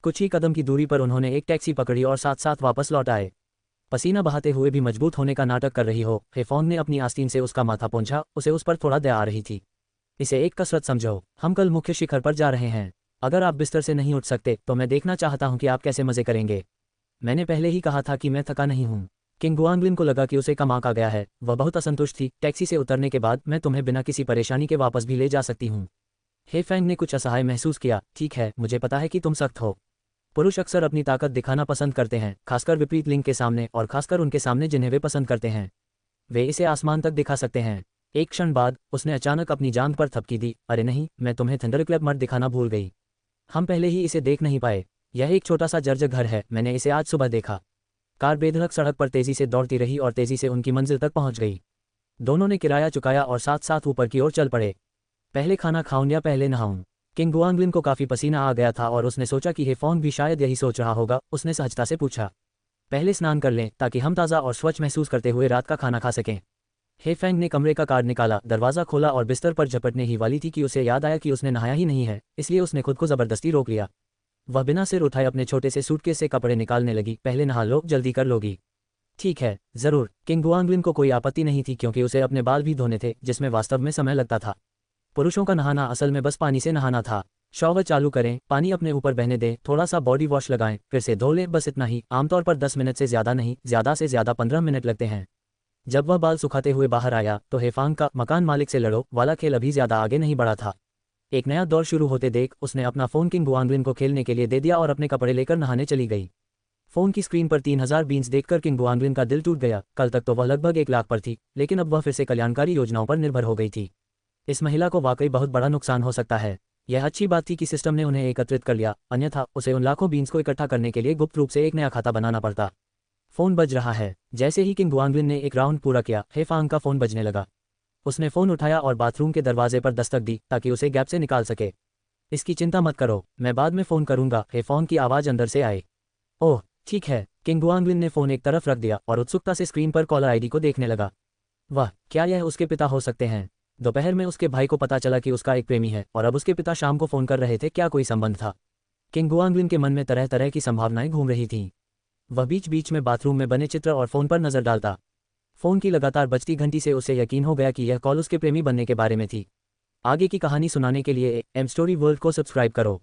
S1: कुछ ही कदम की दूरी पर उन्होंने एक टैक्सी पकड़ी और साथ साथ वापस लौट आए। पसीना बहाते हुए भी मजबूत होने का नाटक कर रही हो। हेफोंग ने अपनी आस्तीन से उसका माथा पोंछा। उसे उस पर थोड़ा दया आ रही थी। इसे एक कसरत समझो। हम कल मुख्य शिखर पर जा रहे हैं। अगर आप बिस्तर से नहीं उठ सकते तो मैं देखना चाहता हूं कि आप कैसे मजे करेंगे। मैंने पहले ही कहा था कि मैं थका नहीं हूं। किंग गुआंगलिन को लगा कि उसे कम आंक आ गया है। वह बहुत असंतुष्ट थी। टैक्सी से उतरने के बाद मैं तुम्हें बिना किसी परेशानी के वापस भी ले जा सकती हूँ। हेफेंग ने कुछ असहाय महसूस किया। ठीक है, मुझे पता है कि तुम सख्त हो। पुरुष अक्सर अपनी ताकत दिखाना पसंद करते हैं, खासकर विपरीत लिंग के सामने और खासकर उनके सामने जिन्हें वे पसंद करते हैं। वे इसे आसमान तक दिखा सकते हैं। एक क्षण बाद उसने अचानक अपनी जांघ पर थपकी दी। अरे नहीं, मैं तुम्हें थंडरक्लैप मर्द दिखाना भूल गई। हम पहले ही इसे देख नहीं पाए। यह एक छोटा सा जर्जर घर है। मैंने इसे आज सुबह देखा। कार बेधड़क सड़क पर तेजी से दौड़ती रही और तेजी से उनकी मंजिल तक पहुंच गई। दोनों ने किराया चुकाया और साथ साथ ऊपर की ओर चल पड़े। पहले खाना खाऊं या पहले नहाऊं? किंग गुआंगलिन को काफी पसीना आ गया था और उसने सोचा कि हेफोंग भी शायद यही सोच रहा होगा। उसने सहजता से पूछा, पहले स्नान कर लें ताकि हम ताज़ा और स्वच्छ महसूस करते हुए रात का खाना खा सकें। हे फेंग ने कमरे का कार्ड निकाला, दरवाज़ा खोला और बिस्तर पर झपटने ही वाली थी कि उसे याद आया कि उसने नहाया ही नहीं है, इसलिए उसने खुद को ज़बरदस्ती रोक लिया। वह बिना सिर उठाए अपने छोटे से सूटकेस से कपड़े निकालने लगी। पहले नहा लो, जल्दी कर लोगी। ठीक है, ज़रूर। किंग गुआंगलिन को कोई आपत्ति नहीं थी क्योंकि उसे अपने बाल भी धोने थे, जिसमें वास्तव में समय लगता था। पुरुषों का नहाना असल में बस पानी से नहाना था। शॉवर चालू करें, पानी अपने ऊपर बहने दें, थोड़ा सा बॉडी वॉश लगाएं, फिर से धो लें, बस इतना ही। आमतौर पर 10 मिनट से ज़्यादा नहीं, ज़्यादा से ज़्यादा 15 मिनट लगते हैं। जब वह बाल सुखाते हुए बाहर आया तो हेफांग का मकान मालिक से लड़ो वाला खेल अभी ज़्यादा आगे नहीं बढ़ा था। एक नया दौर शुरू होते देख उसने अपना फ़ोन किंग गुआंगलिन को खेलने के लिए दे दिया और अपने कपड़े लेकर नहाने चली गई। फ़ोन की स्क्रीन पर 3000 बीन्स देखकर किंग गुआंगलिन का दिल टूट गया। कल तक तो वह लगभग 1 लाख पर थी, लेकिन अब वह फिर से कल्याणकारी योजनाओं पर निर्भर हो गई थी। इस महिला को वाकई बहुत बड़ा नुकसान हो सकता है। यह अच्छी बात थी कि सिस्टम ने उन्हें एकत्रित कर लिया, अन्यथा उसे उन लाखों बीन्स को इकट्ठा करने के लिए गुप्त रूप से एक नया खाता बनाना पड़ता। फ़ोन बज रहा है। जैसे ही किंग गुआंगलिन ने एक राउंड पूरा किया, हेफांग का फ़ोन बजने लगा। उसने फ़ोन उठाया और बाथरूम के दरवाजे पर दस्तक दी ताकि उसे गैप से निकाल सके। इसकी चिंता मत करो, मैं बाद में फ़ोन करूंगा, हेफांग की आवाज़ अंदर से आई। ओह ठीक है। किंग गुआंगलिन ने फ़ोन एक तरफ रख दिया और उत्सुकता से स्क्रीन पर कॉलर आईडी को देखने लगा। वाह, क्या यह उसके पिता हो सकते हैं? दोपहर में उसके भाई को पता चला कि उसका एक प्रेमी है और अब उसके पिता शाम को फ़ोन कर रहे थे। क्या कोई संबंध था? किंग गुआंगलिन के मन में तरह तरह की संभावनाएं घूम रही थीं। वह बीच बीच में बाथरूम में बने चित्र और फ़ोन पर नज़र डालता। फ़ोन की लगातार बजती घंटी से उसे यकीन हो गया कि यह कॉल उसके प्रेमी बनने के बारे में थी। आगे की कहानी सुनाने के लिए एम स्टोरी वर्ल्ड को सब्सक्राइब करो।